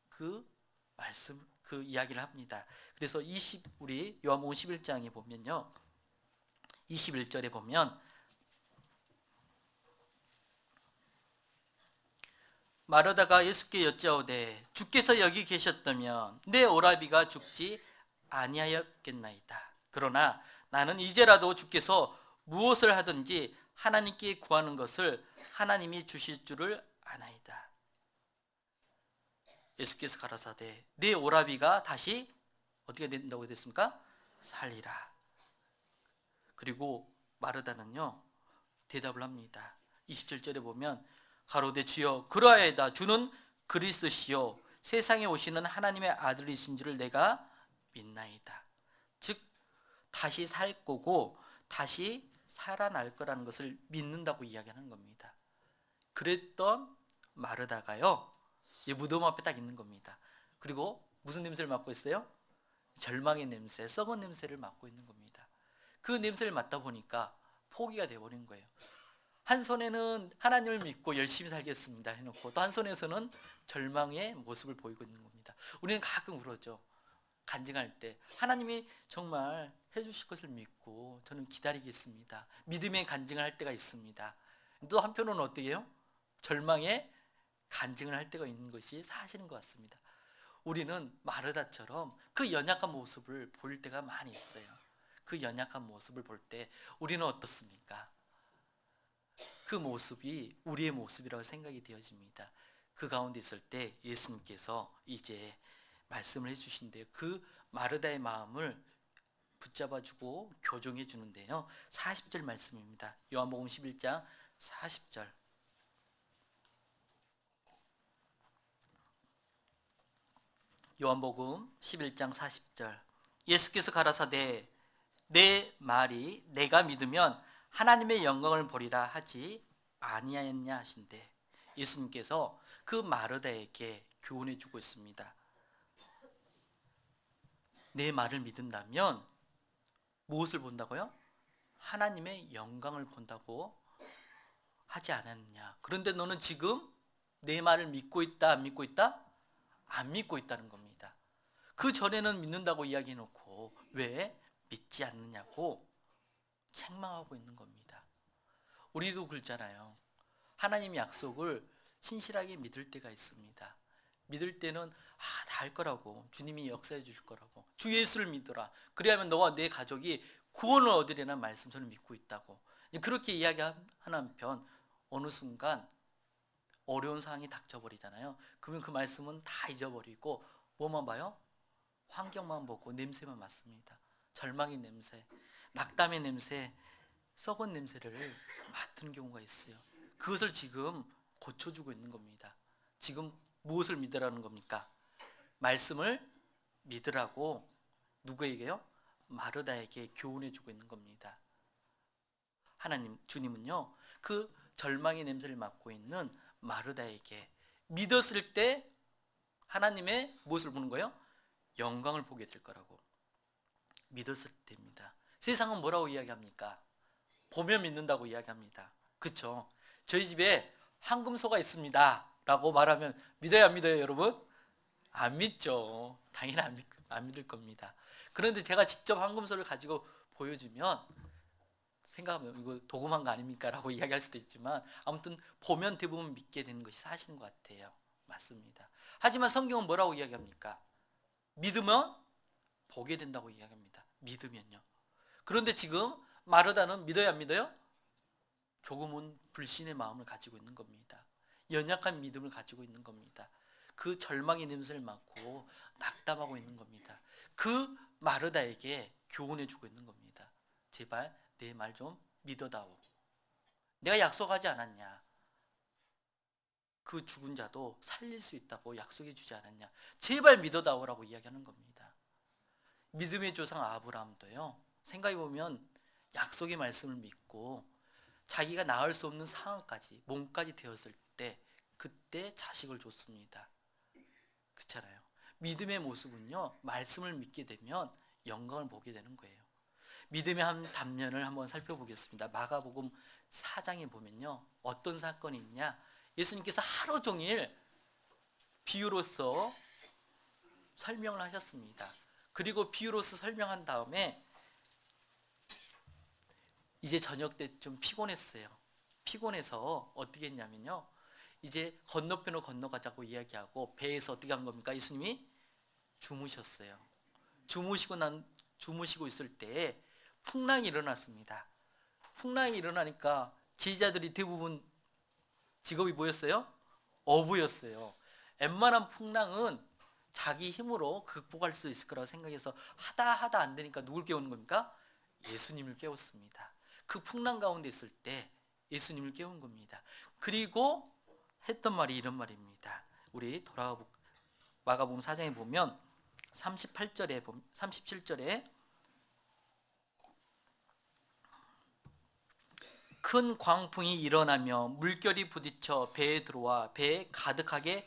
그 말씀, 그 이야기를 합니다. 그래서 우리 요한복음 11장에 보면요 21절에 보면 마르다가 예수께 여짜오되 주께서 여기 계셨다면 내 오라비가 죽지 아니하였겠나이다. 그러나 나는 이제라도 주께서 무엇을 하든지 하나님께 구하는 것을 하나님이 주실 줄을 아나이다. 예수께서 가라사대 내 오라비가 다시 어떻게 된다고 됐습니까? 살리라. 그리고 마르다는요 대답을 합니다. 27절에 보면 가로되 주여 그러하여다 주는 그리스도시요 세상에 오시는 하나님의 아들이신 줄을 내가 믿나이다. 즉 다시 살 거고 다시 살아날 거라는 것을 믿는다고 이야기하는 겁니다. 그랬던 마르다가요 무덤 앞에 딱 있는 겁니다. 그리고 무슨 냄새를 맡고 있어요? 절망의 냄새, 썩은 냄새를 맡고 있는 겁니다. 그 냄새를 맡다 보니까 포기가 되어버린 거예요. 한 손에는 하나님을 믿고 열심히 살겠습니다 해놓고 또 한 손에서는 절망의 모습을 보이고 있는 겁니다. 우리는 가끔 그러죠. 간증할 때 하나님이 정말 해주실 것을 믿고 저는 기다리겠습니다. 믿음의 간증을 할 때가 있습니다. 또 한편으로는 어떻게 해요? 절망의 간증을 할 때가 있는 것이 사실인 것 같습니다. 우리는 마르다처럼 그 연약한 모습을 볼 때가 많이 있어요. 그 연약한 모습을 볼 때 우리는 어떻습니까? 그 모습이 우리의 모습이라고 생각이 되어집니다. 그 가운데 있을 때 예수님께서 이제 말씀을 해주신대요. 그 마르다의 마음을 붙잡아주고 교정해 주는데요 40절 말씀입니다. 요한복음 11장 40절 요한복음 11장 40절 예수께서 가라사대 내 말이 내가 믿으면 하나님의 영광을 보리라 하지 아니하였냐 하신대 예수님께서 그 마르다에게 교훈해 주고 있습니다. 내 말을 믿는다면 무엇을 본다고요? 하나님의 영광을 본다고 하지 않았느냐. 그런데 너는 지금 내 말을 믿고 있다 안 믿고 있다? 안 믿고 있다는 겁니다. 그 전에는 믿는다고 이야기해놓고 왜 믿지 않느냐고 책망하고 있는 겁니다. 우리도 그렇잖아요. 하나님의 약속을 신실하게 믿을 때가 있습니다. 믿을 때는 다 할 거라고, 주님이 역사해 주실 거라고, 주 예수를 믿어라, 그래야만 너와 내 가족이 구원을 얻으려는 말씀 저는 믿고 있다고 그렇게 이야기하는 한편 어느 순간 어려운 상황이 닥쳐버리잖아요. 그러면 그 말씀은 다 잊어버리고 뭐만 봐요? 환경만 보고 냄새만 맡습니다. 절망의 냄새, 낙담의 냄새, 썩은 냄새를 맡은 경우가 있어요. 그것을 지금 고쳐주고 있는 겁니다. 지금 무엇을 믿으라는 겁니까? 말씀을 믿으라고 누구에게요? 마르다에게 교훈해주고 있는 겁니다. 하나님, 주님은요 그 절망의 냄새를 맡고 있는 마르다에게 믿었을 때 하나님의 무엇을 보는 거예요? 영광을 보게 될 거라고 믿었을 때입니다. 세상은 뭐라고 이야기합니까? 보면 믿는다고 이야기합니다. 그렇죠? 저희 집에 황금소가 있습니다 라고 말하면 믿어요 안 믿어요 여러분? 안 믿죠. 당연히 안 믿을 겁니다. 그런데 제가 직접 황금소를 가지고 보여주면 생각하면 이거 도금한 거 아닙니까? 라고 이야기할 수도 있지만 아무튼 보면 대부분 믿게 되는 것이 사실인 것 같아요. 맞습니다. 하지만 성경은 뭐라고 이야기합니까? 믿으면 보게 된다고 이야기합니다. 믿으면요. 그런데 지금 마르다는 믿어요 안 믿어요? 조금은 불신의 마음을 가지고 있는 겁니다. 연약한 믿음을 가지고 있는 겁니다. 그 절망의 냄새를 맡고 낙담하고 있는 겁니다. 그 마르다에게 교훈해 주고 있는 겁니다. 제발 내 말 좀 믿어다오. 내가 약속하지 않았냐? 그 죽은 자도 살릴 수 있다고 약속해 주지 않았냐? 제발 믿어다오라고 이야기하는 겁니다. 믿음의 조상 아브라함도요, 생각해 보면 약속의 말씀을 믿고 자기가 낳을 수 없는 상황까지, 몸까지 되었을 때 그때 자식을 줬습니다. 그렇잖아요. 믿음의 모습은요, 말씀을 믿게 되면 영광을 보게 되는 거예요. 믿음의 한 단면을 한번 살펴보겠습니다. 마가복음 4장에 보면요, 어떤 사건이 있냐? 예수님께서 하루 종일 비유로서 설명을 하셨습니다. 그리고 비유로서 설명한 다음에 이제 저녁 때좀 피곤했어요. 피곤해서 어떻게 했냐면요, 이제 건너편으로 건너가자고 이야기하고 배에서 어떻게 한 겁니까? 예수님이 주무셨어요. 주무시고 있을 때 풍랑이 일어났습니다. 풍랑이 일어나니까 제자들이 대부분 직업이 뭐였어요? 어부였어요. 웬만한 풍랑은 자기 힘으로 극복할 수 있을 거라고 생각해서 하다 안 되니까 누굴 깨우는 겁니까? 예수님을 깨웠습니다. 그 풍랑 가운데 있을 때 예수님을 깨운 겁니다. 그리고 했던 말이 이런 말입니다. 우리 돌아가 마가복음 4장에 보면 37절에 큰 광풍이 일어나며 물결이 부딪혀 배에 들어와 배에 가득하게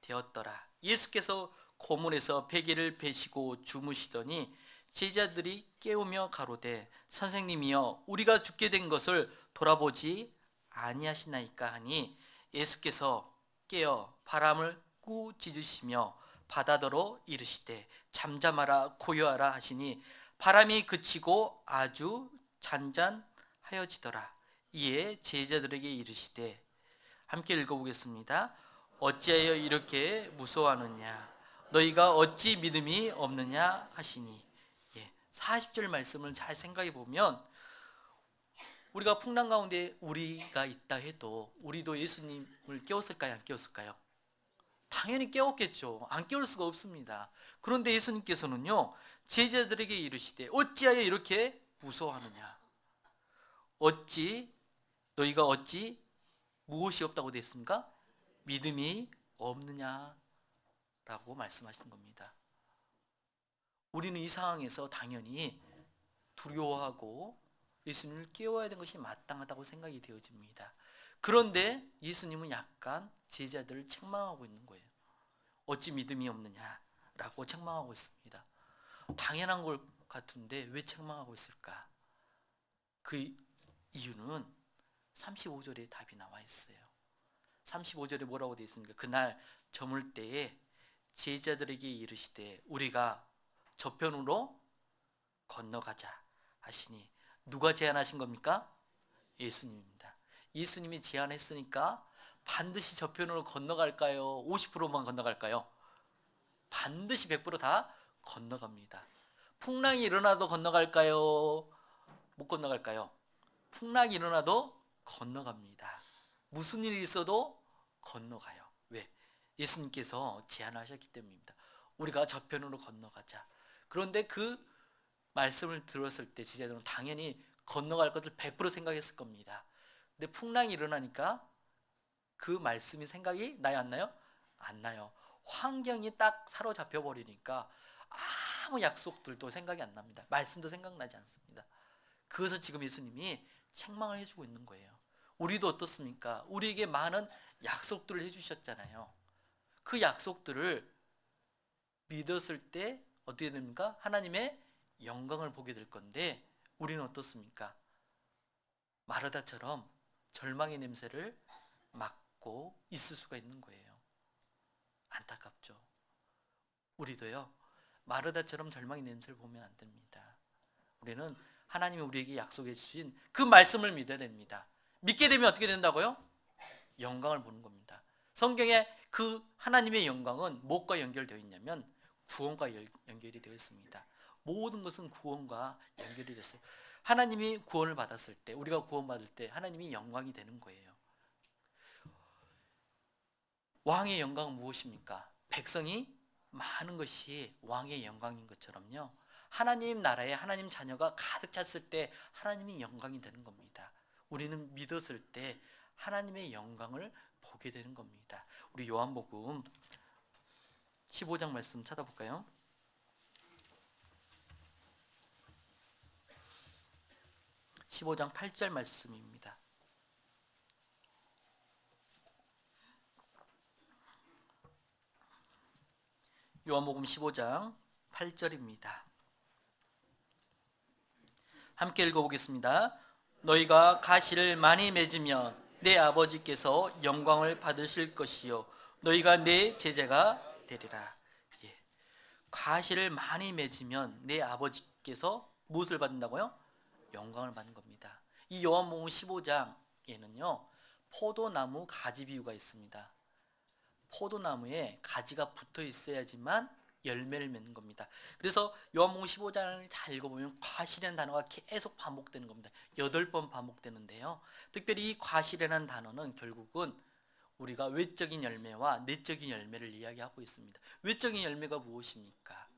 되었더라. 예수께서 고문에서 베개를 베시고 주무시더니 제자들이 깨우며 가로되 선생님이여 우리가 죽게 된 것을 돌아보지 아니하시나이까 하니 예수께서 깨어 바람을 꾸짖으시며 바다더러 이르시되 잠잠하라 고요하라 하시니 바람이 그치고 아주 잔잔하여지더라. 이에 제자들에게 이르시되, 함께 읽어보겠습니다. 어찌하여 이렇게 무서워하느냐? 너희가 어찌 믿음이 없느냐 하시니. 40절 말씀을 잘 생각해 보면 우리가 풍랑 가운데 우리가 있다 해도 우리도 예수님을 깨웠을까요? 안 깨웠을까요? 당연히 깨웠겠죠. 안 깨울 수가 없습니다. 그런데 예수님께서는요, 제자들에게 이르시되 어찌하여 이렇게 무서워하느냐? 너희가 어찌 무엇이 없다고 되어 있습니까? 믿음이 없느냐라고 말씀하신 겁니다. 우리는 이 상황에서 당연히 두려워하고 예수님을 깨워야 되는 것이 마땅하다고 생각이 되어집니다. 그런데 예수님은 약간 제자들을 책망하고 있는 거예요. 어찌 믿음이 없느냐라고 책망하고 있습니다. 당연한 것 같은데 왜 책망하고 있을까? 그 이유는 35절에 답이 나와 있어요. 35절에 뭐라고 되어 있습니까? 그날 저물 때에 제자들에게 이르시되 우리가 저편으로 건너가자 하시니. 누가 제안하신 겁니까? 예수님입니다. 예수님이 제안했으니까 반드시 저편으로 건너갈까요? 50%만 건너갈까요? 반드시 100%다 건너갑니다. 풍랑이 일어나도 건너갈까요? 못 건너갈까요? 풍랑이 일어나도 건너갑니다. 무슨 일이 있어도 건너가요. 왜? 예수님께서 제안하셨기 때문입니다. 우리가 저편으로 건너가자. 그런데 그 말씀을 들었을 때 제자들은 당연히 건너갈 것을 100% 생각했을 겁니다. 근데 풍랑이 일어나니까 그 말씀이 생각이 나요, 안 나요? 안 나요. 환경이 딱 사로잡혀 버리니까 아무 약속들도 생각이 안 납니다. 말씀도 생각나지 않습니다. 그것을 지금 예수님이 책망을 해주고 있는 거예요. 우리도 어떻습니까? 우리에게 많은 약속들을 해주셨잖아요. 그 약속들을 믿었을 때 어떻게 됩니까? 하나님의 영광을 보게 될 건데 우리는 어떻습니까? 마르다처럼 절망의 냄새를 맡고 있을 수가 있는 거예요. 안타깝죠. 우리도요, 마르다처럼 절망의 냄새를 보면 안 됩니다. 우리는 하나님이 우리에게 약속해 주신 그 말씀을 믿어야 됩니다. 믿게 되면 어떻게 된다고요? 영광을 보는 겁니다. 성경에 그 하나님의 영광은 무엇과 연결되어 있냐면 구원과 연결이 되어 있습니다. 모든 것은 구원과 연결이 됐어요. 하나님이 구원을 받았을 때, 우리가 구원받을 때 하나님이 영광이 되는 거예요. 왕의 영광은 무엇입니까? 백성이 많은 것이 왕의 영광인 것처럼요, 하나님 나라에 하나님 자녀가 가득 찼을 때 하나님이 영광이 되는 겁니다. 우리는 믿었을 때 하나님의 영광을 보게 되는 겁니다. 우리 요한복음 15장 말씀 찾아볼까요? (15장) 8절 말씀입니다. 요한복음 15장 8절입니다. 함께 읽어보겠습니다. 너희가 가시를 많이 맺으면 내 아버지께서 영광을 받으실 것이요 너희가 내 제자가 되리라. 예. 가시를 많이 맺으면 내 아버지께서 무엇을 받는다고요? 영광을 받는 겁니다. 이 요한복음 15장에는요 포도나무 가지 비유가 있습니다. 포도나무에 가지가 붙어 있어야지만 열매를 맺는 겁니다. 그래서 요한복음 15장을 잘 읽어보면 과실이라는 단어가 계속 반복되는 겁니다. 8번 반복되는데요, 특별히 이 과실이라는 단어는 결국은 우리가 외적인 열매와 내적인 열매를 이야기하고 있습니다. 외적인 열매가 무엇입니까?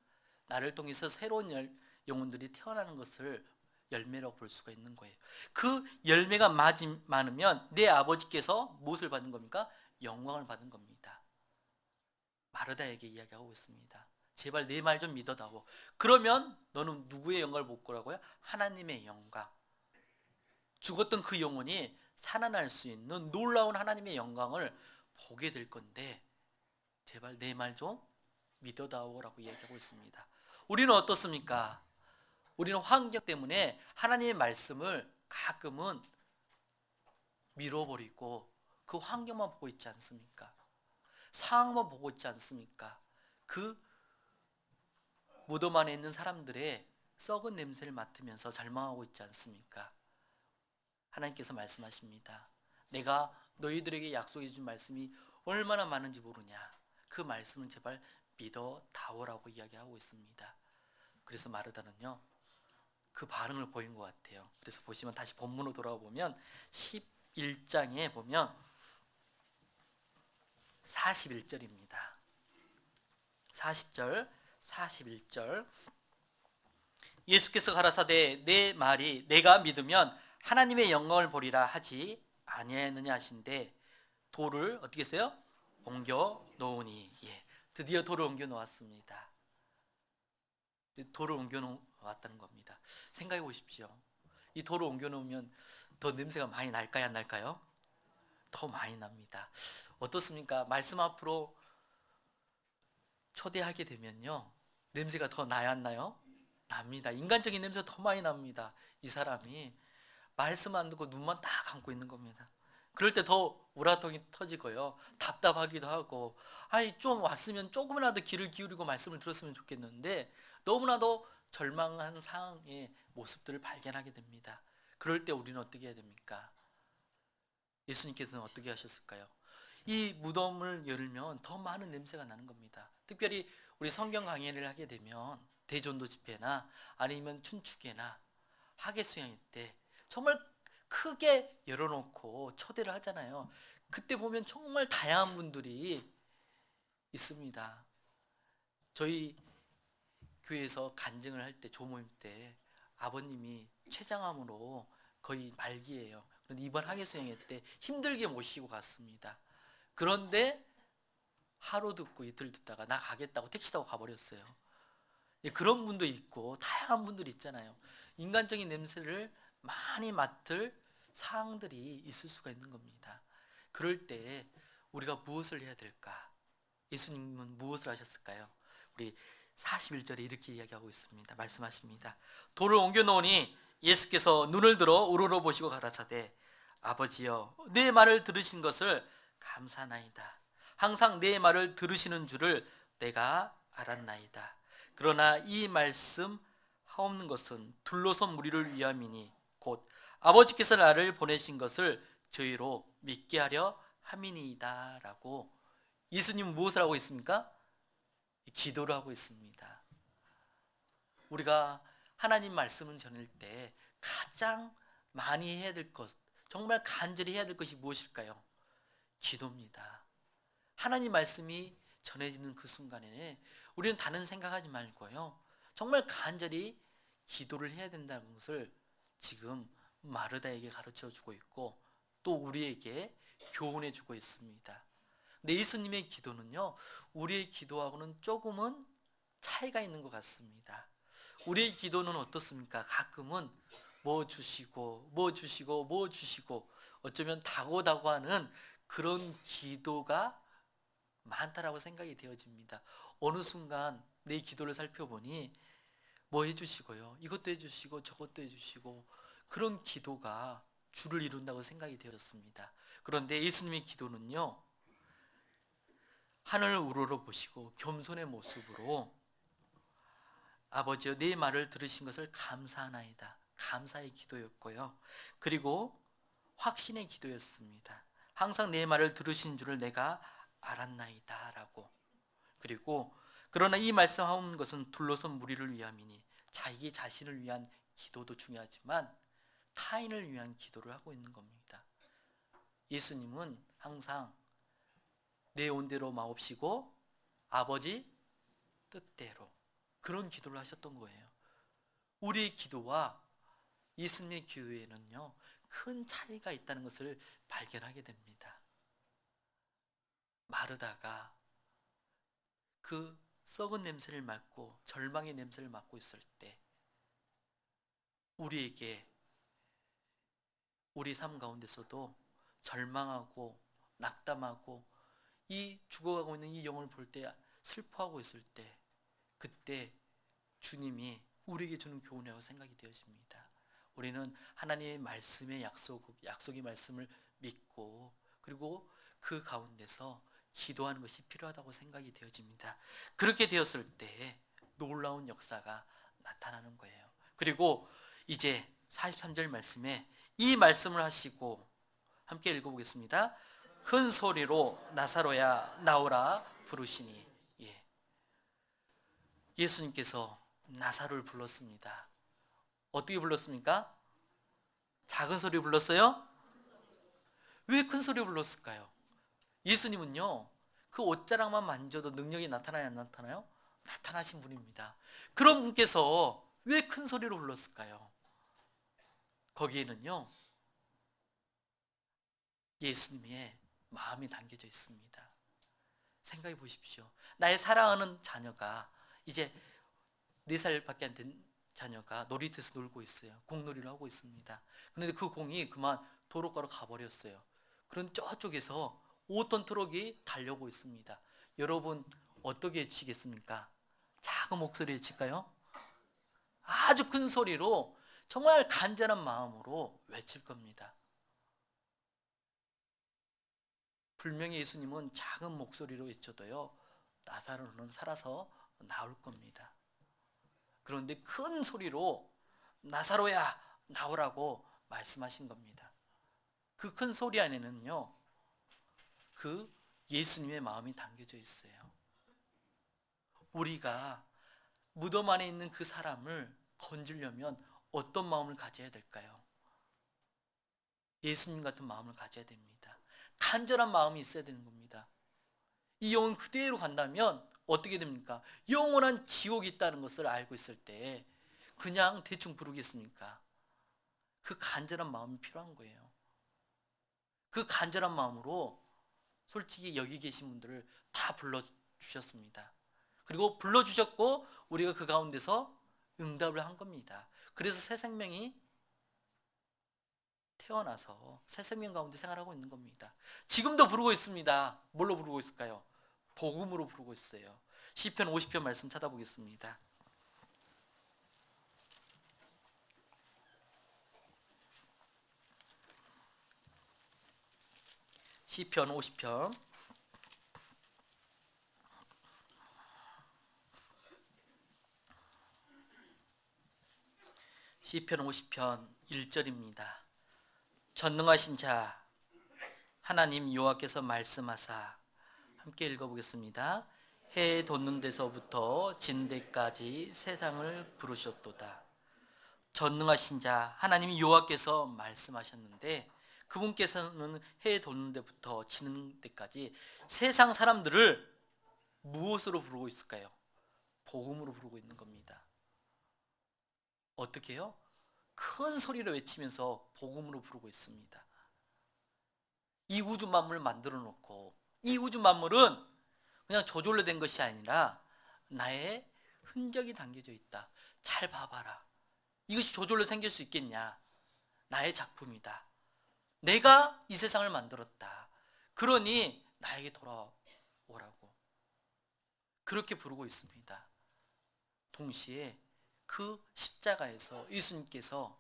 나를 통해서 새로운 영혼들이 태어나는 것을 열매라고 볼 수가 있는 거예요. 그 열매가 많으면 내 아버지께서 무엇을 받는 겁니까? 영광을 받는 겁니다. 마르다에게 이야기하고 있습니다. 제발 내 말 좀 믿어다오. 그러면 너는 누구의 영광을 볼 거라고요? 하나님의 영광. 죽었던 그 영혼이 살아날 수 있는 놀라운 하나님의 영광을 보게 될 건데 제발 내 말 좀 믿어다오라고 이야기하고 있습니다. 우리는 어떻습니까? 우리는 환경 때문에 하나님의 말씀을 가끔은 밀어버리고 그 환경만 보고 있지 않습니까? 상황만 보고 있지 않습니까? 그 무덤 안에 있는 사람들의 썩은 냄새를 맡으면서 절망하고 있지 않습니까? 하나님께서 말씀하십니다. 내가 너희들에게 약속해 준 말씀이 얼마나 많은지 모르냐. 그 말씀은 제발 믿어다오라고 이야기하고 있습니다. 그래서 마르다는요 그 반응을 보인 것 같아요. 그래서 보시면 다시 본문으로 돌아와 보면 11장에 보면 41절입니다. 40절 41절 예수께서 가라사대 내 말이 내가 믿으면 하나님의 영광을 보리라 하지 아니하였느냐 하신데 돌을 어떻게 했어요? 옮겨 놓으니. 예, 드디어 돌을 옮겨 놓았습니다. 돌을 옮겨 놓았다는 겁니다. 생각해 보십시오. 이 돌을 옮겨 놓으면 더 냄새가 많이 날까요, 안 날까요? 더 많이 납니다. 어떻습니까? 말씀 앞으로 초대하게 되면요 냄새가 더 나야 안 나요? 납니다. 인간적인 냄새가 더 많이 납니다. 이 사람이 말씀 안 듣고 눈만 딱 감고 있는 겁니다. 그럴 때 더 우라통이 터지고요 답답하기도 하고, 아니 좀 왔으면 조금이라도 귀를 기울이고 말씀을 들었으면 좋겠는데 너무나도 절망한 상황의 모습들을 발견하게 됩니다. 그럴 때 우리는 어떻게 해야 됩니까? 예수님께서는 어떻게 하셨을까요? 이 무덤을 열면 더 많은 냄새가 나는 겁니다. 특별히 우리 성경 강의를 하게 되면 대전도 집회나 아니면 춘축회나 학예 수양회 때 정말 크게 열어놓고 초대를 하잖아요. 그때 보면 정말 다양한 분들이 있습니다. 저희 교회에서 간증을 할 때 조모임 때 아버님이 췌장암으로 거의 말기예요. 그런데 이번 학예 수양회 때 힘들게 모시고 갔습니다. 그런데 하루 듣고 이틀 듣다가 나 가겠다고 택시 타고 가버렸어요. 그런 분도 있고 다양한 분들이 있잖아요. 인간적인 냄새를 많이 맡을 사항들이 있을 수가 있는 겁니다. 그럴 때 우리가 무엇을 해야 될까? 예수님은 무엇을 하셨을까요? 우리 41절에 이렇게 이야기하고 있습니다. 말씀하십니다. 돌을 옮겨 놓으니 예수께서 눈을 들어 우러러 보시고 가라사대 아버지여 내 말을 들으신 것을 감사하나이다. 항상 내 말을 들으시는 줄을 내가 알았나이다. 그러나 이 말씀 하옵는 것은 둘러선 무리를 위함이니 곧 아버지께서 나를 보내신 것을 저희로 믿게 하려 함이니이다. 라고 예수님은 무엇을 하고 있습니까? 기도를 하고 있습니다. 우리가 하나님 말씀을 전할 때 가장 많이 해야 될 것, 정말 간절히 해야 될 것이 무엇일까요? 기도입니다. 하나님 말씀이 전해지는 그 순간에 우리는 다른 생각하지 말고요, 정말 간절히 기도를 해야 된다는 것을 지금 마르다에게 가르쳐 주고 있고 또 우리에게 교훈해 주고 있습니다. 근데 예수님의 기도는요, 우리의 기도하고는 조금은 차이가 있는 것 같습니다. 우리의 기도는 어떻습니까? 가끔은 뭐 주시고 뭐 주시고 뭐 주시고 어쩌면 다고다고 하는 그런 기도가 많다라고 생각이 되어집니다. 어느 순간 내 기도를 살펴보니 뭐 해주시고요, 이것도 해주시고 저것도 해주시고 그런 기도가 주를 이룬다고 생각이 되었습니다. 그런데 예수님의 기도는요, 하늘 우러러 보시고 겸손의 모습으로 아버지여 내 말을 들으신 것을 감사하나이다, 감사의 기도였고요, 그리고 확신의 기도였습니다. 항상 내 말을 들으신 줄을 내가 알았나이다 라고. 그리고 그러나 이 말씀하는 것은 둘러선 무리를 위함이니, 자기 자신을 위한 기도도 중요하지만 타인을 위한 기도를 하고 있는 겁니다. 예수님은 항상 내 온대로 마옵시고 아버지 뜻대로, 그런 기도를 하셨던 거예요. 우리의 기도와 예수님의 기도에는요, 큰 차이가 있다는 것을 발견하게 됩니다. 마르다가 그 썩은 냄새를 맡고 절망의 냄새를 맡고 있을 때 우리에게, 우리 삶 가운데서도 절망하고 낙담하고 이 죽어가고 있는 이 영혼을 볼 때 슬퍼하고 있을 때, 그때 주님이 우리에게 주는 교훈이라고 생각이 되어집니다. 우리는 하나님의 말씀의 약속의 말씀을 믿고 그리고 그 가운데서 기도하는 것이 필요하다고 생각이 되어집니다. 그렇게 되었을 때 놀라운 역사가 나타나는 거예요. 그리고 이제 43절 말씀에 이 말씀을 하시고 함께 읽어보겠습니다. 큰 소리로 나사로야 나오라 부르시니. 예수님께서 나사로를 불렀습니다. 어떻게 불렀습니까? 작은 소리 불렀어요? 왜 큰 소리 불렀을까요? 예수님은요, 그 옷자락만 만져도 능력이 나타나요, 안 나타나요? 나타나신 분입니다. 그런 분께서 왜 큰 소리로 불렀을까요? 거기에는요, 예수님의 마음이 담겨져 있습니다. 생각해 보십시오. 나의 사랑하는 자녀가, 이제 4살밖에 안 된 자녀가 놀이터에서 놀고 있어요. 공놀이를 하고 있습니다. 그런데 그 공이 그만 도로가로 가버렸어요. 그런 저쪽에서 5톤 트럭이 달려오고 있습니다. 여러분 어떻게 외치겠습니까? 작은 목소리에 외칠까요? 아주 큰 소리로 정말 간절한 마음으로 외칠 겁니다. 분명히 예수님은 작은 목소리로 외쳐도요, 나사로는 살아서 나올 겁니다. 그런데 큰 소리로 나사로야 나오라고 말씀하신 겁니다. 그 큰 소리 안에는요, 그 예수님의 마음이 담겨져 있어요. 우리가 무덤 안에 있는 그 사람을 건지려면 어떤 마음을 가져야 될까요? 예수님 같은 마음을 가져야 됩니다. 간절한 마음이 있어야 되는 겁니다. 이 영혼 그대로 간다면 어떻게 됩니까? 영원한 지옥이 있다는 것을 알고 있을 때 그냥 대충 부르겠습니까? 그 간절한 마음이 필요한 거예요. 그 간절한 마음으로 솔직히 여기 계신 분들을 다 불러주셨습니다. 그리고 불러주셨고 우리가 그 가운데서 응답을 한 겁니다. 그래서 새 생명이 태어나서 새 생명 가운데 생활하고 있는 겁니다. 지금도 부르고 있습니다. 뭘로 부르고 있을까요? 복음으로 부르고 있어요. 시편 50편 말씀 찾아보겠습니다. 시편 50편 시편 50편 1절입니다. 전능하신 자 하나님 여호와께서 말씀하사, 함께 읽어보겠습니다. 해 돋는 데서부터 진데까지 세상을 부르셨도다. 전능하신 자 하나님 여호와께서 말씀하셨는데 그분께서는 해 도는 데부터 지는 데까지 세상 사람들을 무엇으로 부르고 있을까요? 복음으로 부르고 있는 겁니다. 어떻게 해요? 큰 소리로 외치면서 복음으로 부르고 있습니다. 이 우주 만물을 만들어 놓고, 이 우주 만물은 그냥 저절로 된 것이 아니라 나의 흔적이 담겨져 있다. 잘 봐봐라. 이것이 저절로 생길 수 있겠냐? 나의 작품이다. 내가 이 세상을 만들었다. 그러니 나에게 돌아오라고. 그렇게 부르고 있습니다. 동시에 그 십자가에서 예수님께서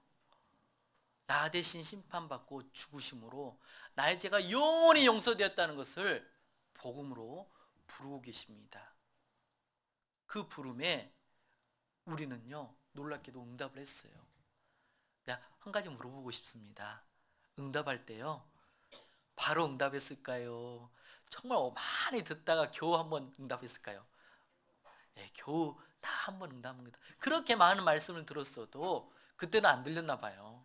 나 대신 심판받고 죽으심으로 나의 죄가 영원히 용서되었다는 것을 복음으로 부르고 계십니다. 그 부름에 우리는요, 놀랍게도 응답을 했어요. 내가 한 가지 물어보고 싶습니다. 응답할 때요, 바로 응답했을까요? 정말 많이 듣다가 겨우 한번 응답했을까요? 네, 겨우 다 한번 응답한 거다. 그렇게 많은 말씀을 들었어도 그때는 안 들렸나 봐요.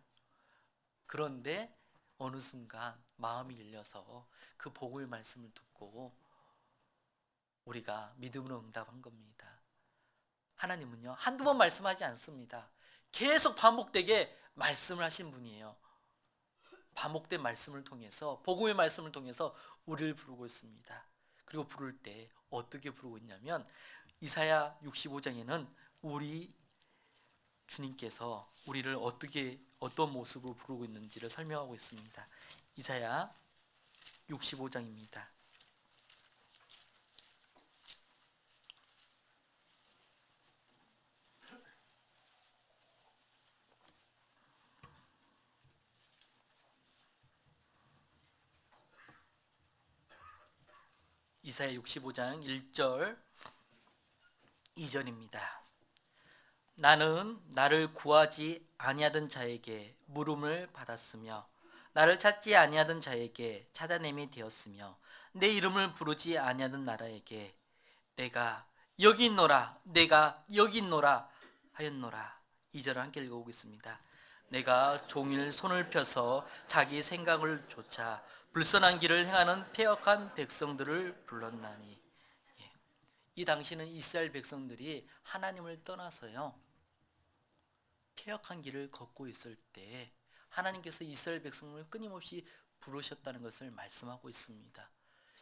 그런데 어느 순간 마음이 열려서 그 복음의 말씀을 듣고 우리가 믿음으로 응답한 겁니다. 하나님은요, 한두 번 말씀하지 않습니다. 계속 반복되게 말씀을 하신 분이에요. 반복된 말씀을 통해서, 복음의 말씀을 통해서 우리를 부르고 있습니다. 그리고 부를 때 어떻게 부르고 있냐면 이사야 65장에는 우리 주님께서 우리를 어떤 모습으로 부르고 있는지를 설명하고 있습니다. 이사야 65장입니다. 이사야 65장 1절 2절입니다. 나는 나를 구하지 아니하던 자에게 물음을 받았으며 나를 찾지 아니하던 자에게 찾아냄이 되었으며 내 이름을 부르지 아니하던 나라에게 내가 여기 있노라 내가 여기 있노라 하였노라. 2절을 함께 읽어보겠습니다. 내가 종일 손을 펴서 자기 생각을 좇아 불선한 길을 행하는 패역한 백성들을 불렀나니. 이 당시는 이스라엘 백성들이 하나님을 떠나서요, 패역한 길을 걷고 있을 때 하나님께서 이스라엘 백성을 끊임없이 부르셨다는 것을 말씀하고 있습니다.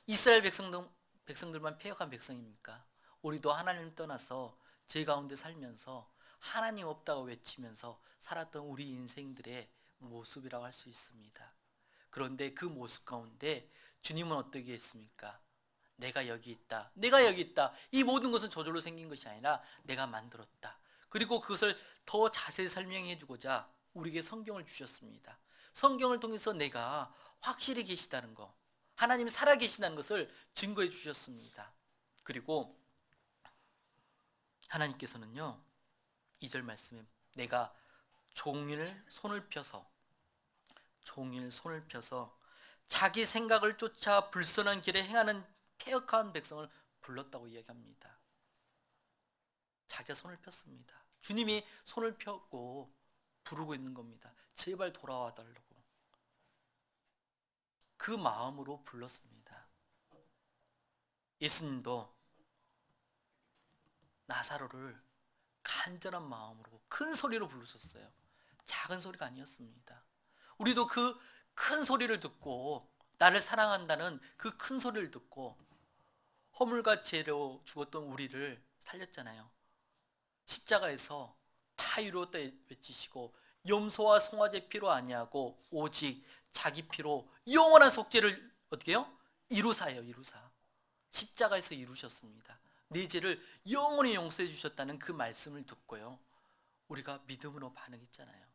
이스라엘 백성들만 패역한 백성입니까? 우리도 하나님을 떠나서 죄 가운데 살면서 하나님 없다고 외치면서 살았던 우리 인생들의 모습이라고 할 수 있습니다. 그런데 그 모습 가운데 주님은 어떻게 했습니까? 내가 여기 있다. 내가 여기 있다. 이 모든 것은 저절로 생긴 것이 아니라 내가 만들었다. 그리고 그것을 더 자세히 설명해 주고자 우리에게 성경을 주셨습니다. 성경을 통해서 내가 확실히 계시다는 것, 하나님이 살아 계시다는 것을 증거해 주셨습니다. 그리고 하나님께서는요, 2절 말씀에 내가 종일 손을 펴서 자기 생각을 쫓아 불선한 길에 행하는 패역한 백성을 불렀다고 이야기합니다. 자기가 손을 폈습니다. 주님이 손을 펴고 부르고 있는 겁니다. 제발 돌아와 달라고. 그 마음으로 불렀습니다. 예수님도 나사로를 간절한 마음으로 큰 소리로 부르셨어요. 작은 소리가 아니었습니다. 우리도 그 큰 소리를 듣고 나를 사랑한다는 그 큰 소리를 듣고 허물과 죄로 죽었던 우리를 살렸잖아요. 십자가에서 다 이루었다 외치시고 염소와 송아지 피로 아니하고 오직 자기 피로 영원한 속죄를 어떻게 해요? 이루사예요. 이루사. 십자가에서 이루셨습니다. 내 죄를 영원히 용서해 주셨다는 그 말씀을 듣고요, 우리가 믿음으로 반응했잖아요.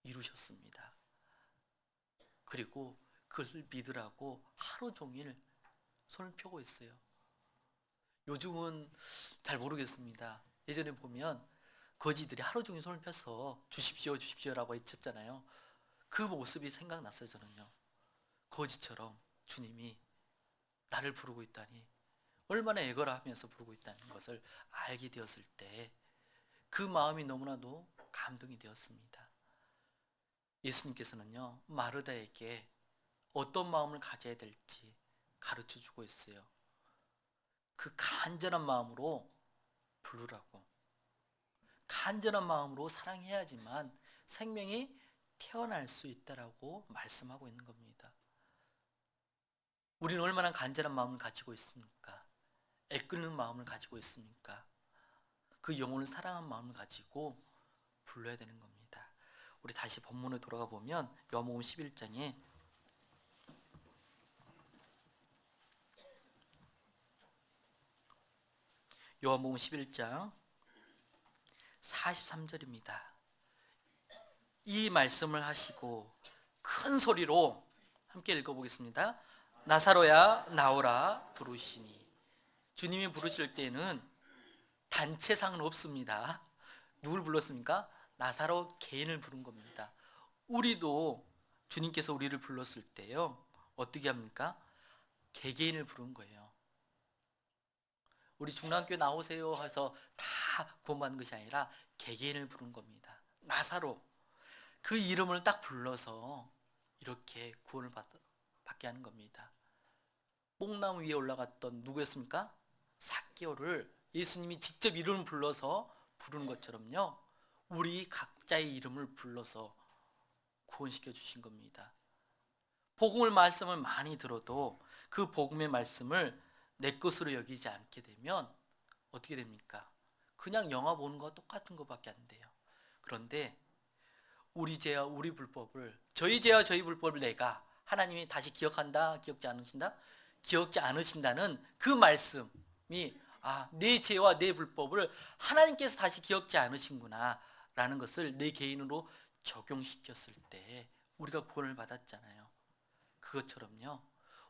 이루셨습니다. 그리고 그것을 믿으라고 하루 종일 손을 펴고 있어요. 요즘은 잘 모르겠습니다. 예전에 보면 거지들이 하루 종일 손을 펴서 주십시오 주십시오라고 외쳤잖아요. 그 모습이 생각났어요. 저는요, 거지처럼 주님이 나를 부르고 있다니, 얼마나 애걸어 하면서 부르고 있다는 것을 알게 되었을 때 그 마음이 너무나도 감동이 되었습니다. 예수님께서는요, 마르다에게 어떤 마음을 가져야 될지 가르쳐 주고 있어요. 그 간절한 마음으로 부르라고. 간절한 마음으로 사랑해야지만 생명이 태어날 수 있다라고 말씀하고 있는 겁니다. 우리는 얼마나 간절한 마음을 가지고 있습니까? 애끓는 마음을 가지고 있습니까? 그 영혼을 사랑하는 마음을 가지고 불러야 되는 겁니다. 우리 다시 본문에 돌아가 보면 요한복음 11장에 요한복음 11장 43절입니다. 이 말씀을 하시고 큰 소리로 함께 읽어보겠습니다. 나사로야 나오라 부르시니. 주님이 부르실 때는 단체상은 없습니다. 누굴 불렀습니까? 나사로 개인을 부른 겁니다. 우리도 주님께서 우리를 불렀을 때요, 어떻게 합니까? 개개인을 부른 거예요. 우리 중랑교회 나오세요 해서 다 구원받는 것이 아니라 개개인을 부른 겁니다. 나사로, 그 이름을 딱 불러서 이렇게 구원을 받게 하는 겁니다. 뽕나무 위에 올라갔던 누구였습니까? 삭개오를 예수님이 직접 이름을 불러서 부르는 것처럼요, 우리 각자의 이름을 불러서 구원시켜 주신 겁니다. 복음의 말씀을 많이 들어도 그 복음의 말씀을 내 것으로 여기지 않게 되면 어떻게 됩니까? 그냥 영화 보는 거와 똑같은 것밖에 안 돼요. 그런데 우리 죄와 우리 불법을, 저희 죄와 저희 불법을 내가 하나님이 다시 기억한다, 기억지 않으신다? 기억지 않으신다는 그 말씀이, 내 죄와 내 불법을 하나님께서 다시 기억지 않으신구나 라는 것을 내 개인으로 적용시켰을 때 우리가 구원을 받았잖아요. 그것처럼요,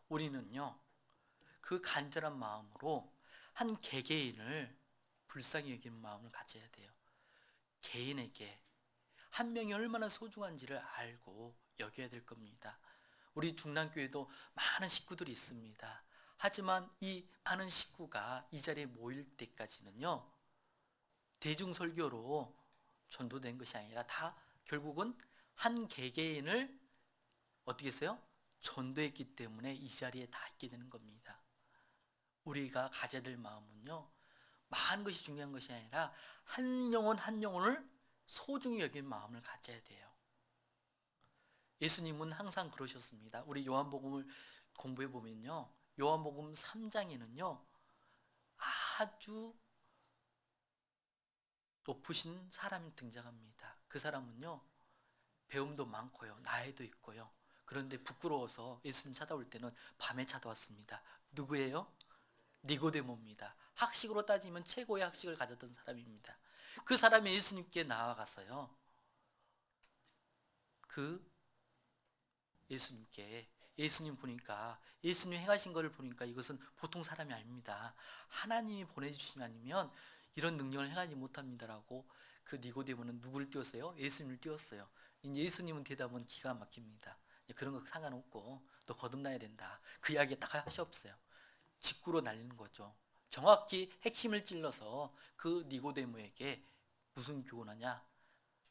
우리는요, 그 간절한 마음으로 한 개개인을 불쌍히 여기는 마음을 가져야 돼요. 개인에게 한 명이 얼마나 소중한지를 알고 여겨야 될 겁니다. 우리 중랑교회도 많은 식구들이 있습니다. 하지만 이 많은 식구가 이 자리에 모일 때까지는요, 대중설교로 전도된 것이 아니라 다 결국은 한 개개인을 어떻게 했어요? 전도했기 때문에 이 자리에 다 있게 되는 겁니다. 우리가 가져야 될 마음은요, 많은 것이 중요한 것이 아니라 한 영혼 한 영혼을 소중히 여기는 마음을 가져야 돼요. 예수님은 항상 그러셨습니다. 우리 요한복음을 공부해 보면요, 요한복음 3장에는요 아주 높으신 사람이 등장합니다. 그 사람은요, 배움도 많고요, 나이도 있고요. 그런데 부끄러워서 예수님 찾아올 때는 밤에 찾아왔습니다. 누구예요? 니고데모입니다. 학식으로 따지면 최고의 학식을 가졌던 사람입니다. 그 사람이 예수님께 나아가서요, 그 예수님께, 예수님 보니까, 예수님 행하신 것을 보니까 이것은 보통 사람이 아닙니다. 하나님이 보내주신 아니면 이런 능력을 행하지 못합니다라고 그 니고데모는 누구를 띄웠어요? 예수님을 띄웠어요. 예수님은 대답은 기가 막힙니다. 그런 거 상관없고 너 거듭나야 된다, 그 이야기 딱 하셨어요. 직구로 날리는 거죠. 정확히 핵심을 찔러서 그 니고데모에게 무슨 교훈하냐?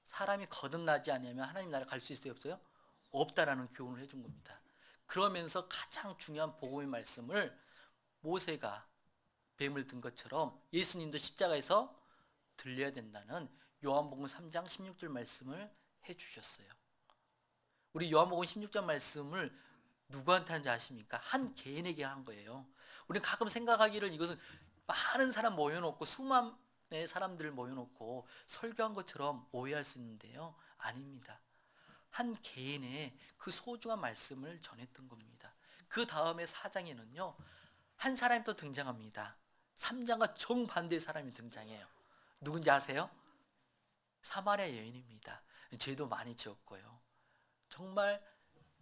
사람이 거듭나지 않으면 하나님 나라 갈 수 있어요, 없어요? 없다라는 교훈을 해준 겁니다. 그러면서 가장 중요한 복음의 말씀을 모세가 뱀을 든 것처럼 예수님도 십자가에서 들려야 된다는 요한복음 3장 16절 말씀을 해주셨어요. 우리 요한복음 16절 말씀을 누구한테 한지 아십니까? 한 개인에게 한 거예요. 우리는 가끔 생각하기를 이것은 많은 사람 모여놓고 수많은 사람들을 모여놓고 설교한 것처럼 오해할 수 있는데요, 아닙니다. 한 개인의 그 소중한 말씀을 전했던 겁니다. 그 다음에 4장에는요 한 사람이 또 등장합니다. 3장과 정반대의 사람이 등장해요. 누군지 아세요? 사마리아 여인입니다. 죄도 많이 지었고요, 정말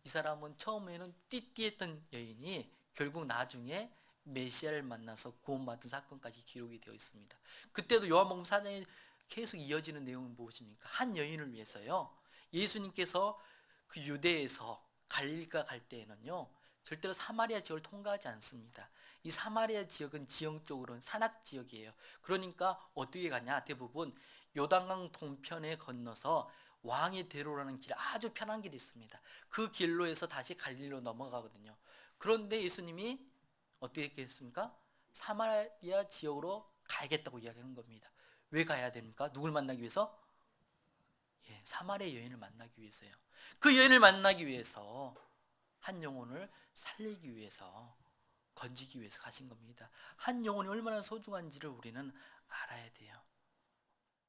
이 사람은 처음에는 띠띠했던 여인이 결국 나중에 메시아를 만나서 구원받은 사건까지 기록이 되어 있습니다. 그때도 요한복음 4장에 계속 이어지는 내용은 무엇입니까? 한 여인을 위해서요, 예수님께서 그 유대에서 갈릴리가 갈 때에는요 절대로 사마리아 지역을 통과하지 않습니다. 이 사마리아 지역은 지형적으로는 산악 지역이에요. 그러니까 어떻게 가냐? 대부분 요단강 동편에 건너서 왕의 대로라는 길, 아주 편한 길이 있습니다. 그 길로 해서 다시 갈릴리로 넘어가거든요. 그런데 예수님이 어떻게 했습니까? 사마리아 지역으로 가야겠다고 이야기하는 겁니다. 왜 가야 됩니까? 누굴 만나기 위해서? 사마리아 여인을 만나기 위해서요. 그 여인을 만나기 위해서, 한 영혼을 살리기 위해서, 건지기 위해서 가신 겁니다. 한 영혼이 얼마나 소중한지를 우리는 알아야 돼요.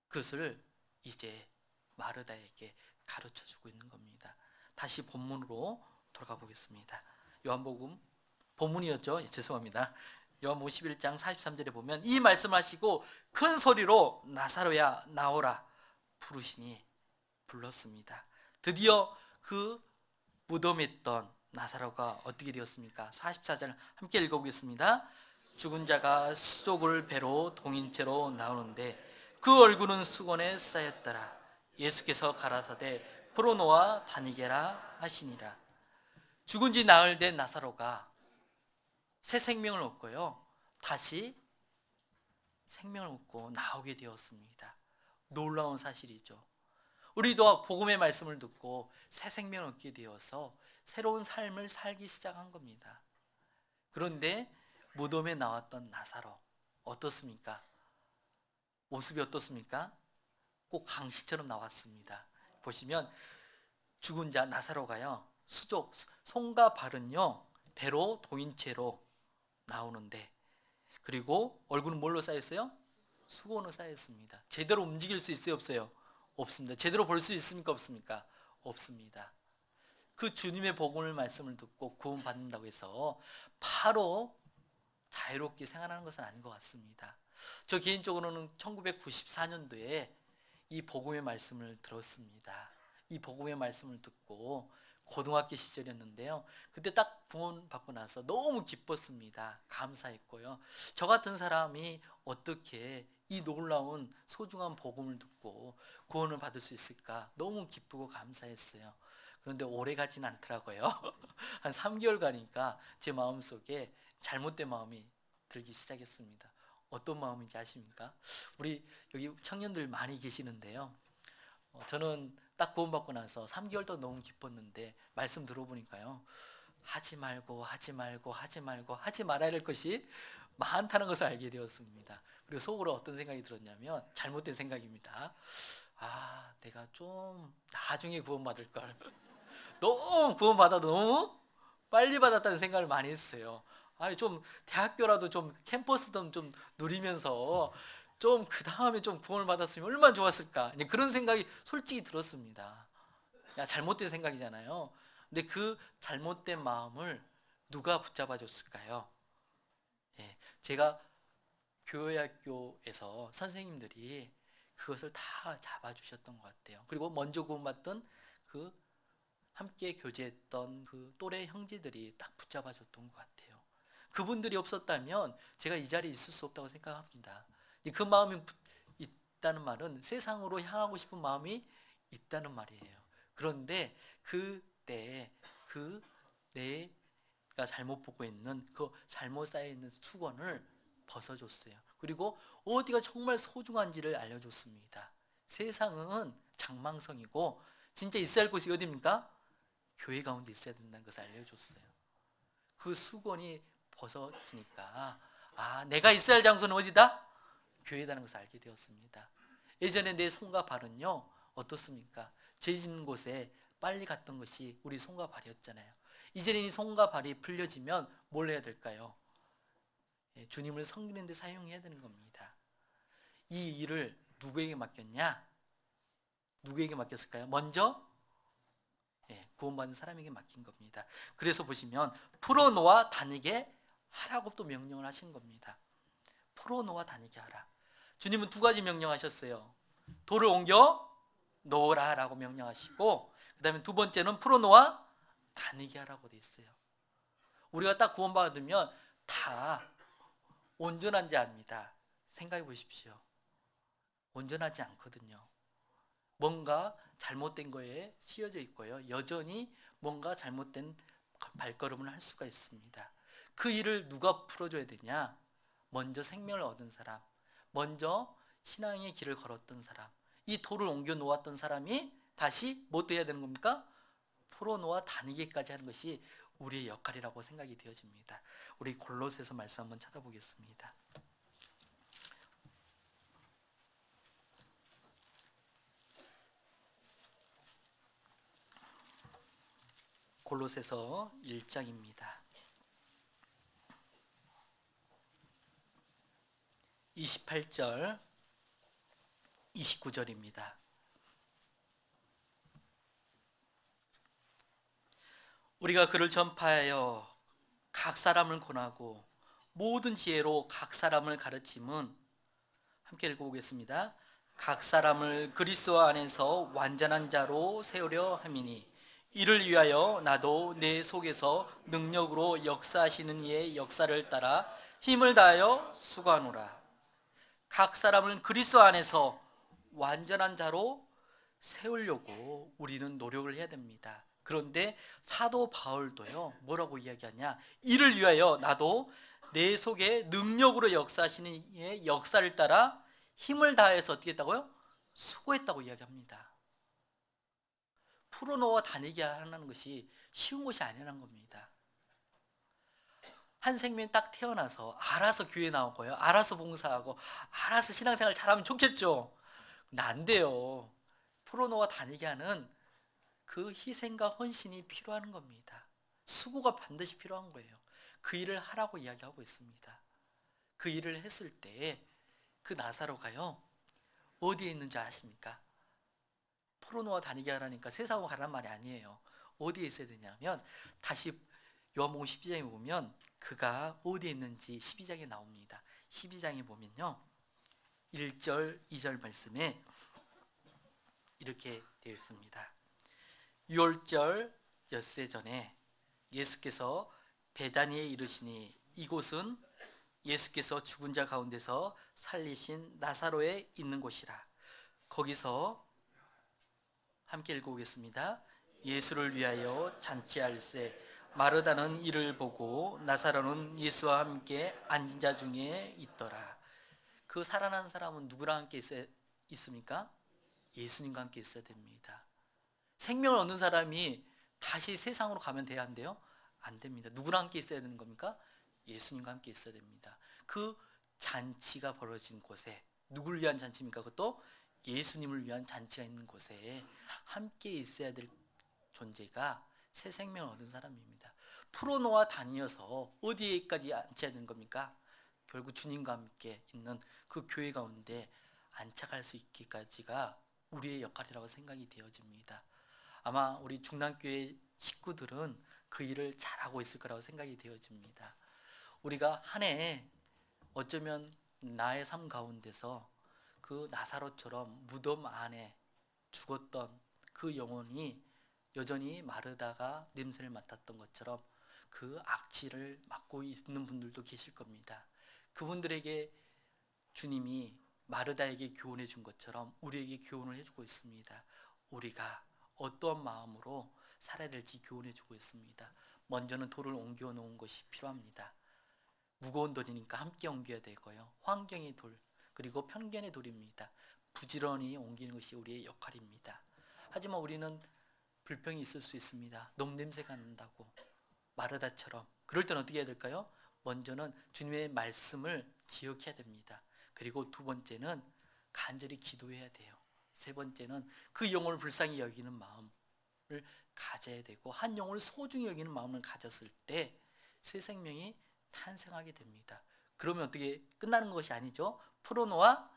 그것을 이제 마르다에게 가르쳐주고 있는 겁니다. 다시 본문으로 돌아가 보겠습니다. 요한복음, 본문이었죠? 죄송합니다. 요한복음 11장 43절에 보면 이 말씀하시고 큰 소리로 나사로야 나오라 부르시니 불렀습니다. 드디어 그 무덤에 있던 나사로가 어떻게 되었습니까? 44절 함께 읽어보겠습니다. 죽은 자가 수족을 배로 동인채로 나오는데 그 얼굴은 수건에 쌓였더라. 예수께서 가라사대 풀어놓아 다니게라 하시니라. 죽은 지 나흘 된 나사로가 새 생명을 얻고요, 다시 생명을 얻고 나오게 되었습니다. 놀라운 사실이죠. 우리도 복음의 말씀을 듣고 새 생명을 얻게 되어서 새로운 삶을 살기 시작한 겁니다. 그런데 무덤에 나왔던 나사로 어떻습니까? 모습이 어떻습니까? 꼭 강시처럼 나왔습니다. 보시면 죽은 자 나사로가요, 수족, 손과 발은요 배로 동인채로 나오는데, 그리고 얼굴은 뭘로 쌓였어요? 수건으로 쌓였습니다. 제대로 움직일 수 있어요, 없어요? 없습니다. 제대로 볼 수 있습니까, 없습니까? 없습니다. 그 주님의 복음을 말씀을 듣고 구원 받는다고 해서 바로 자유롭게 생활하는 것은 아닌 것 같습니다. 저 개인적으로는 1994년도에 이 복음의 말씀을 들었습니다. 이 복음의 말씀을 듣고 고등학교 시절이었는데요, 그때 딱 구원 받고 나서 너무 기뻤습니다. 감사했고요. 저 같은 사람이 어떻게 이 놀라운 소중한 복음을 듣고 구원을 받을 수 있을까 너무 기쁘고 감사했어요. 그런데 오래 가진 않더라고요. 한 3개월 가니까 제 마음속에 잘못된 마음이 들기 시작했습니다. 어떤 마음인지 아십니까? 우리 여기 청년들 많이 계시는데요, 저는 딱 구원받고 나서 3개월 동안 너무 기뻤는데 말씀 들어보니까요, 하지 말고 하지 말고 하지 말고 하지 말아야 할 것이 많다는 것을 알게 되었습니다. 그리고 속으로 어떤 생각이 들었냐면, 잘못된 생각입니다. 아, 내가 좀 나중에 구원받을 걸. 너무 구원받아도 너무 빨리 받았다는 생각을 많이 했어요. 아니, 좀 대학교라도 좀 캠퍼스 좀 누리면서 좀 그 다음에 좀 구원을 받았으면 얼마나 좋았을까, 그런 생각이 솔직히 들었습니다. 잘못된 생각이잖아요. 근데 그 잘못된 마음을 누가 붙잡아 줬을까요? 제가 교회학교에서 선생님들이 그것을 다 잡아주셨던 것 같아요. 그리고 먼저 구원받던 그 함께 교제했던 그 또래 형제들이 딱 붙잡아 줬던 것 같아요. 그분들이 없었다면 제가 이 자리에 있을 수 없다고 생각합니다. 그 마음이 있다는 말은 세상으로 향하고 싶은 마음이 있다는 말이에요. 그런데 그때 그 내가 잘못 보고 있는 그 잘못 쌓여 있는 수건을 벗어줬어요. 그리고 어디가 정말 소중한지를 알려줬습니다. 세상은 장망성이고 진짜 있어야 할 곳이 어디입니까? 교회 가운데 있어야 된다는 것을 알려줬어요. 그 수건이 벗어지니까, 아, 내가 있어야 할 장소는 어디다? 교회라는 것을 알게 되었습니다. 예전에 내 손과 발은요 어떻습니까? 죄 짓는 곳에 빨리 갔던 것이 우리 손과 발이었잖아요. 이제는 이 손과 발이 풀려지면 뭘 해야 될까요? 주님을 섬기는 데 사용해야 되는 겁니다. 이 일을 누구에게 맡겼냐? 누구에게 맡겼을까요? 먼저 구원받은 사람에게 맡긴 겁니다. 그래서 보시면 풀어놓아 다니게 하라고 또 명령을 하신 겁니다. 풀어놓아 다니게 하라. 주님은 두 가지 명령하셨어요. 돌을 옮겨 놓으라 라고 명령하시고, 그 다음에 두 번째는 풀어놓아 다니게 하라고 돼 있어요. 우리가 딱 구원받으면 다 온전한지 압니다. 생각해 보십시오. 온전하지 않거든요. 뭔가 잘못된 거에 씌어져 있고요, 여전히 뭔가 잘못된 발걸음을 할 수가 있습니다. 그 일을 누가 풀어줘야 되냐? 먼저 생명을 얻은 사람, 먼저 신앙의 길을 걸었던 사람, 이 돌을 옮겨 놓았던 사람이 다시 뭐 또 해야 되는 겁니까? 풀어놓아 다니게까지 하는 것이 우리의 역할이라고 생각이 되어집니다. 우리 골로새서 말씀 한번 찾아보겠습니다. 골로새서 1장입니다. 28절 29절입니다. 우리가 그를 전파하여 각 사람을 권하고 모든 지혜로 각 사람을 가르침은, 함께 읽어보겠습니다. 각 사람을 그리스도 안에서 완전한 자로 세우려 함이니 이를 위하여 나도 내 속에서 능력으로 역사하시는 이의 역사를 따라 힘을 다하여 수고하노라. 각 사람을 그리스도 안에서 완전한 자로 세우려고 우리는 노력을 해야 됩니다. 그런데 사도 바울도요, 뭐라고 이야기하냐? 이를 위하여 나도 내 속에 능력으로 역사하시는 이의 역사를 따라 힘을 다해서 어떻게 했다고요? 수고했다고 이야기합니다. 풀어놓아 다니게 하는 것이 쉬운 것이 아니라는 겁니다. 한 생명이 딱 태어나서 알아서 교회 나오고요, 알아서 봉사하고 알아서 신앙생활 잘하면 좋겠죠. 근데 안 돼요. 풀어놓아 다니게 하는 그 희생과 헌신이 필요한 겁니다. 수고가 반드시 필요한 거예요. 그 일을 하라고 이야기하고 있습니다. 그 일을 했을 때 그 나사로가요, 어디에 있는지 아십니까? 풀어놓아 다니게 하라니까 세상으로 가란 말이 아니에요. 어디에 있어야 되냐면, 다시 요한복음 12장에 보면 그가 어디에 있는지 12장에 나옵니다. 12장에 보면요, 1절 2절 말씀에 이렇게 되어 있습니다. 6월절 엿새 전에 예수께서 베다니에 이르시니 이곳은 예수께서 죽은 자 가운데서 살리신 나사로에 있는 곳이라. 거기서 함께 읽어보겠습니다. 예수를 위하여 잔치할세 마르다는 이를 보고 나사로는 예수와 함께 앉은 자 중에 있더라. 그 살아난 사람은 누구랑 함께 있습니까? 예수님과 함께 있어야 됩니다. 생명을 얻는 사람이 다시 세상으로 가면 돼야 한대요? 안 됩니다. 누구랑 함께 있어야 되는 겁니까? 예수님과 함께 있어야 됩니다. 그 잔치가 벌어진 곳에, 누구를 위한 잔치입니까? 그것도 예수님을 위한 잔치가 있는 곳에 함께 있어야 될 존재가 새 생명을 얻은 사람입니다. 풀어놓아 다니어서 어디에까지 앉혀야 되는 겁니까? 결국 주님과 함께 있는 그 교회 가운데 안착할 수 있기까지가 우리의 역할이라고 생각이 되어집니다. 아마 우리 중랑교회 식구들은 그 일을 잘하고 있을 거라고 생각이 되어집니다. 우리가 한 해에 어쩌면 나의 삶 가운데서 그 나사로처럼 무덤 안에 죽었던 그 영혼이 여전히 마르다가 냄새를 맡았던 것처럼 그 악취를 맡고 있는 분들도 계실 겁니다. 그분들에게 주님이 마르다에게 교훈해 준 것처럼 우리에게 교훈을 해주고 있습니다. 우리가 어떠한 마음으로 살아야 될지 교훈해 주고 있습니다. 먼저는 돌을 옮겨 놓은 것이 필요합니다. 무거운 돌이니까 함께 옮겨야 되고요, 환경의 돌, 그리고 편견의 돌입니다. 부지런히 옮기는 것이 우리의 역할입니다. 하지만 우리는 불평이 있을 수 있습니다. 너무 냄새가 난다고, 마르다처럼. 그럴 때는 어떻게 해야 될까요? 먼저는 주님의 말씀을 기억해야 됩니다. 그리고 두 번째는 간절히 기도해야 돼요. 세 번째는 그 영혼을 불쌍히 여기는 마음을 가져야 되고, 한 영혼을 소중히 여기는 마음을 가졌을 때 새 생명이 탄생하게 됩니다. 그러면 어떻게 끝나는 것이 아니죠. 풀어놓아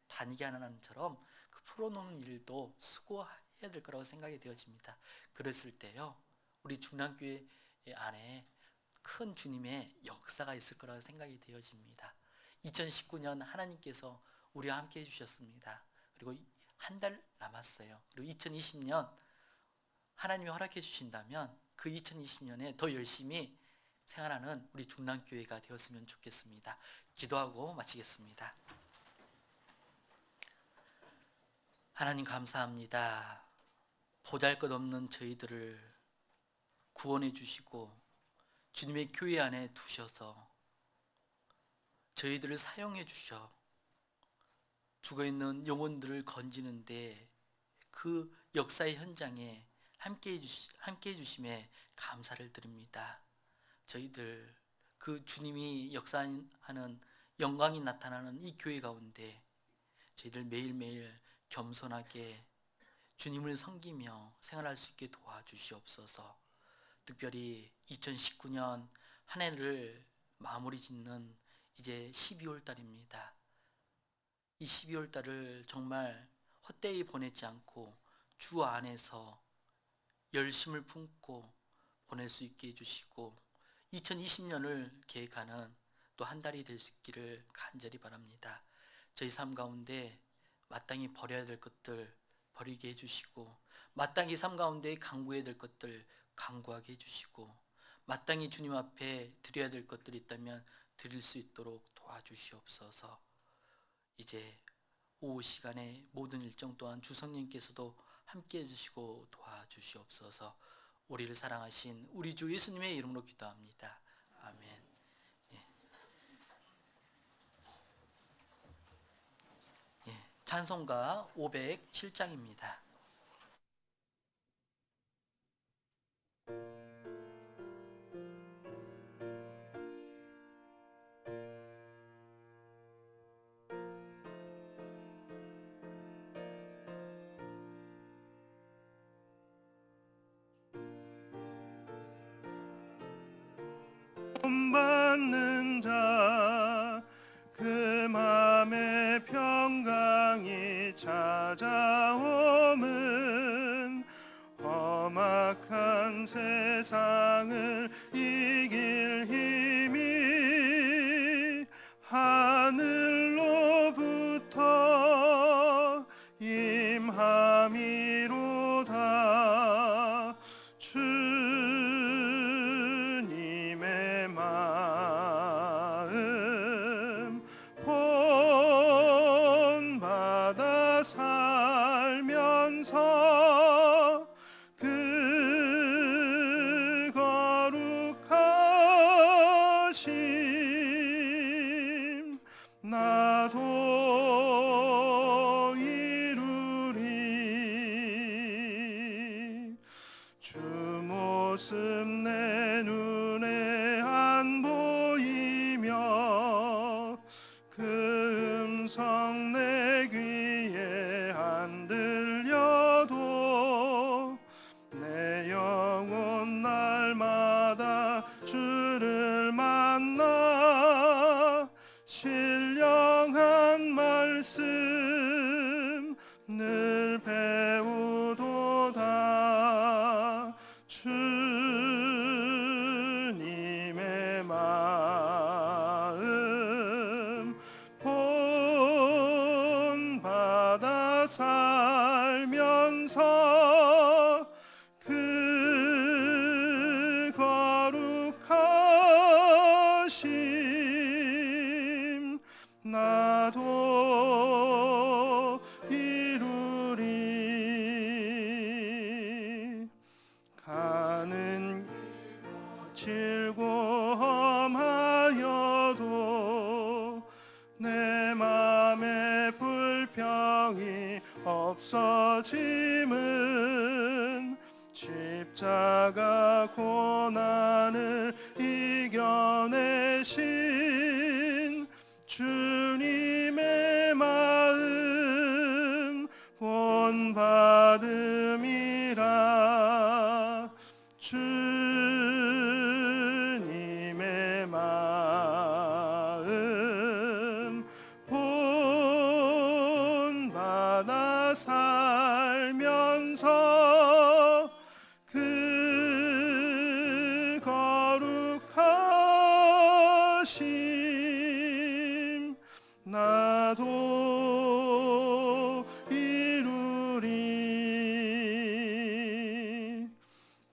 다니게 하는 처럼 그 풀어놓는 일도 수고해야 될 거라고 생각이 되어집니다. 그랬을 때요, 우리 중랑교회 안에 큰 주님의 역사가 있을 거라고 생각이 되어집니다. 2019년 하나님께서 우리와 함께 해주셨습니다. 그리고 한 달 남았어요. 그리고 2020년 하나님이 허락해 주신다면 그 2020년에 더 열심히 생활하는 우리 중랑교회가 되었으면 좋겠습니다. 기도하고 마치겠습니다. 하나님 감사합니다. 보잘것없는 저희들을 구원해 주시고 주님의 교회 안에 두셔서 저희들을 사용해 주셔 죽어있는 영혼들을 건지는데 그 역사의 현장에 함께 해주심에 감사를 드립니다. 저희들 그 주님이 역사하는 영광이 나타나는 이 교회 가운데 저희들 매일매일 겸손하게 주님을 섬기며 생활할 수 있게 도와주시옵소서. 특별히 2019년 한 해를 마무리 짓는 이제 12월 달입니다. 이 12월 달을 정말 헛되이 보내지 않고 주 안에서 열심을 품고 보낼 수 있게 해주시고 2020년을 계획하는 또 한 달이 될 수 있기를 간절히 바랍니다. 저희 삶 가운데 마땅히 버려야 될 것들 버리게 해주시고, 마땅히 삶 가운데 강구해야 될 것들 강구하게 해주시고, 마땅히 주님 앞에 드려야 될 것들이 있다면 드릴 수 있도록 도와주시옵소서. 이제 오후 시간에 모든 일정 또한 주성님께서도 함께 해주시고 도와주시옵소서. 우리를 사랑하신 우리 주 예수님의 이름으로 기도합니다. 아멘. 찬송가 507장입니다. 받는 자 그 맘에 평강이 찾아오면 험악한 세상을 이길 힘이 하늘로부터 임함이로다. 주님의 마음 본받아 살면서 그 거룩하심 나도 이루리. 주 모습 내 눈에 안 보이며 그 음성 내 귀에 안 들려도 내 영혼 날마다 주를 만나 신령한 말씀 늘 배우도다. 주님의 마음 본받아 살면서 그 거룩하심 나도 이루리. 가는 즐거움하여도 내 맘에 불평이 없어짐은 십자가 고난을 이겨내신 주님의 마음 본받음이라. 주님의 마음 본받아 살면서 그 거룩하심 나도 이루리.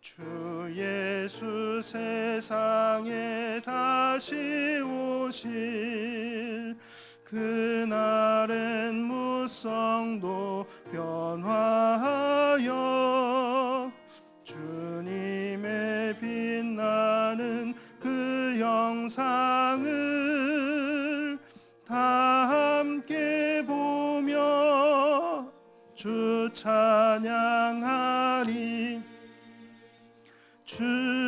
주 예수 세상에 다시 오실 그날엔 무성도 변화하여 주님의 빛나는 그 영상을 다 함께 보며 주 찬양하리 주